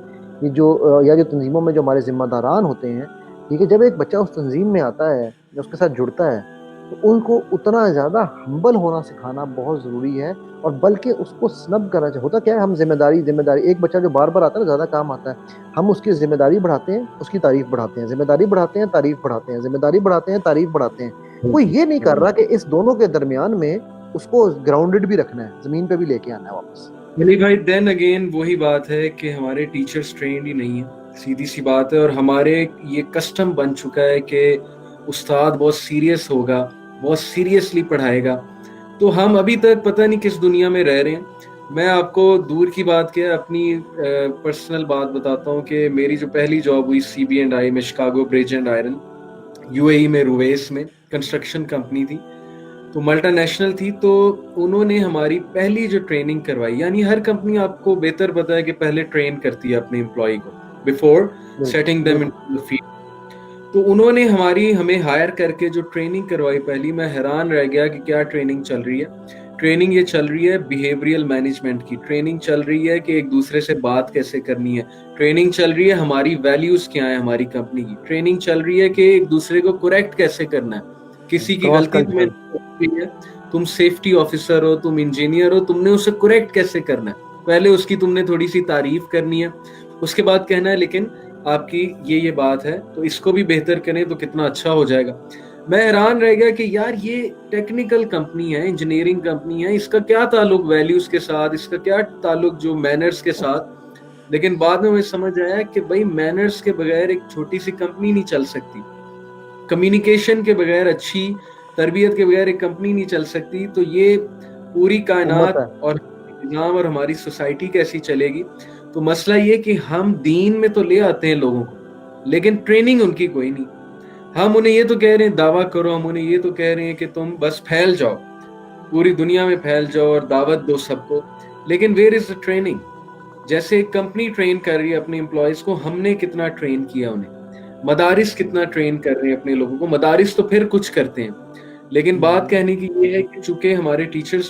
ये जो या जो तंजीमों में जो हमारे जिम्मेदारान होते हैं, ठीक है, जब एक बच्चा उस तंजीम में आता है, उसके साथ जुड़ता है, तो उनको उतना ज़्यादा हम्बल होना सिखाना बहुत ज़रूरी है, और बल्कि उसको स्नब करना चाहिए। होता क्या है, हम जिम्मेदारी एक बच्चा जो बार बार आता है ना, ज़्यादा काम आता है, हम उसकी जिम्मेदारी बढ़ाते हैं, उसकी तारीफ बढ़ाते हैं, जिम्मेदारी बढ़ाते हैं, तारीफ बढ़ाते हैं, जिम्मेदारी बढ़ाते हैं, तारीफ बढ़ाते हैं। कोई ये नहीं कर रहा कि इस दोनों के दरमियान में उसको ग्राउंडेड भी रखना है, जमीन पे भी लेके आना है वापस। अली भाई देन अगेन वही बात है कि हमारे टीचर्स ट्रेंड ही नहीं है, सीधी सी बात है। और हमारे ये कस्टम बन चुका है कि उस्ताद बहुत सीरियस होगा, बहुत सीरियसली पढ़ाएगा। तो हम अभी तक पता नहीं किस दुनिया में रह रहे हैं। मैं आपको दूर की बात क्या, अपनी पर्सनल बात बताता हूँ कि मेरी जो पहली जॉब हुई CB&I में, Chicago bridge and iron, UAE में, रुवेस में, कंस्ट्रक्शन कंपनी थी। तो मल्टीनेशनल थी, तो उन्होंने हमारी पहली जो ट्रेनिंग करवाई, यानी हर कंपनी आपको बेहतर पता है कि पहले ट्रेन करती है अपने एम्प्लॉय को before setting them into the field. तो उन्होंने हमें हायर करके जो ट्रेनिंग करवाई पहली, मैं हैरान रह गया कि क्या ट्रेनिंग चल रही है। ट्रेनिंग ये चल रही है बिहेवियरल मैनेजमेंट की, ट्रेनिंग चल रही है कि एक दूसरे से बात कैसे करनी है, ट्रेनिंग चल रही है हमारी वैल्यूज क्या है हमारी कंपनी की, ट्रेनिंग चल रही है कि एक दूसरे को करेक्ट कैसे करना है, किसी की गलती तुम्हें, तुम सेफ्टी ऑफिसर हो, तुम इंजीनियर हो, तुमने उसे करेक्ट कैसे करना है, पहले उसकी तुमने थोड़ी सी तारीफ करनी है, उसके बाद कहना है लेकिन आपकी ये बात है तो इसको भी बेहतर करें तो कितना अच्छा हो जाएगा। मैं हैरान रह गया कि यार ये टेक्निकल कंपनी है, इंजीनियरिंग कंपनी है, इसका क्या ताल्लुक वैल्यूज के साथ, इसका क्या ताल्लुक जो मैनर्स के साथ। लेकिन बाद में मुझे समझ आया कि भाई मैनर्स के बगैर एक छोटी सी कंपनी नहीं चल सकती, कम्युनिकेशन के बगैर, अच्छी तरबियत के बगैर एक कंपनी नहीं चल सकती। तो ये पूरी कायनात और निज़ाम और हमारी सोसाइटी कैसी चलेगी। तो मसला ये कि हम दीन में तो ले आते हैं लोगों को, लेकिन ट्रेनिंग उनकी कोई नहीं। हम उन्हें ये तो कह रहे हैं दावा करो, हम उन्हें ये तो कह रहे हैं कि तुम बस फैल जाओ, पूरी दुनिया में फैल जाओ और दावत दो सबको, लेकिन वेयर इज द ट्रेनिंग। जैसे एक कंपनी ट्रेन कर रही है अपने एम्प्लॉयज को, हमने कितना ट्रेन किया उन्हें, मदारिस कितना ट्रेन कर रहे हैं अपने लोगों को, मदारिस तो फिर कुछ करते हैं। लेकिन बात कहने की ये है कि चूंकि हमारे टीचर्स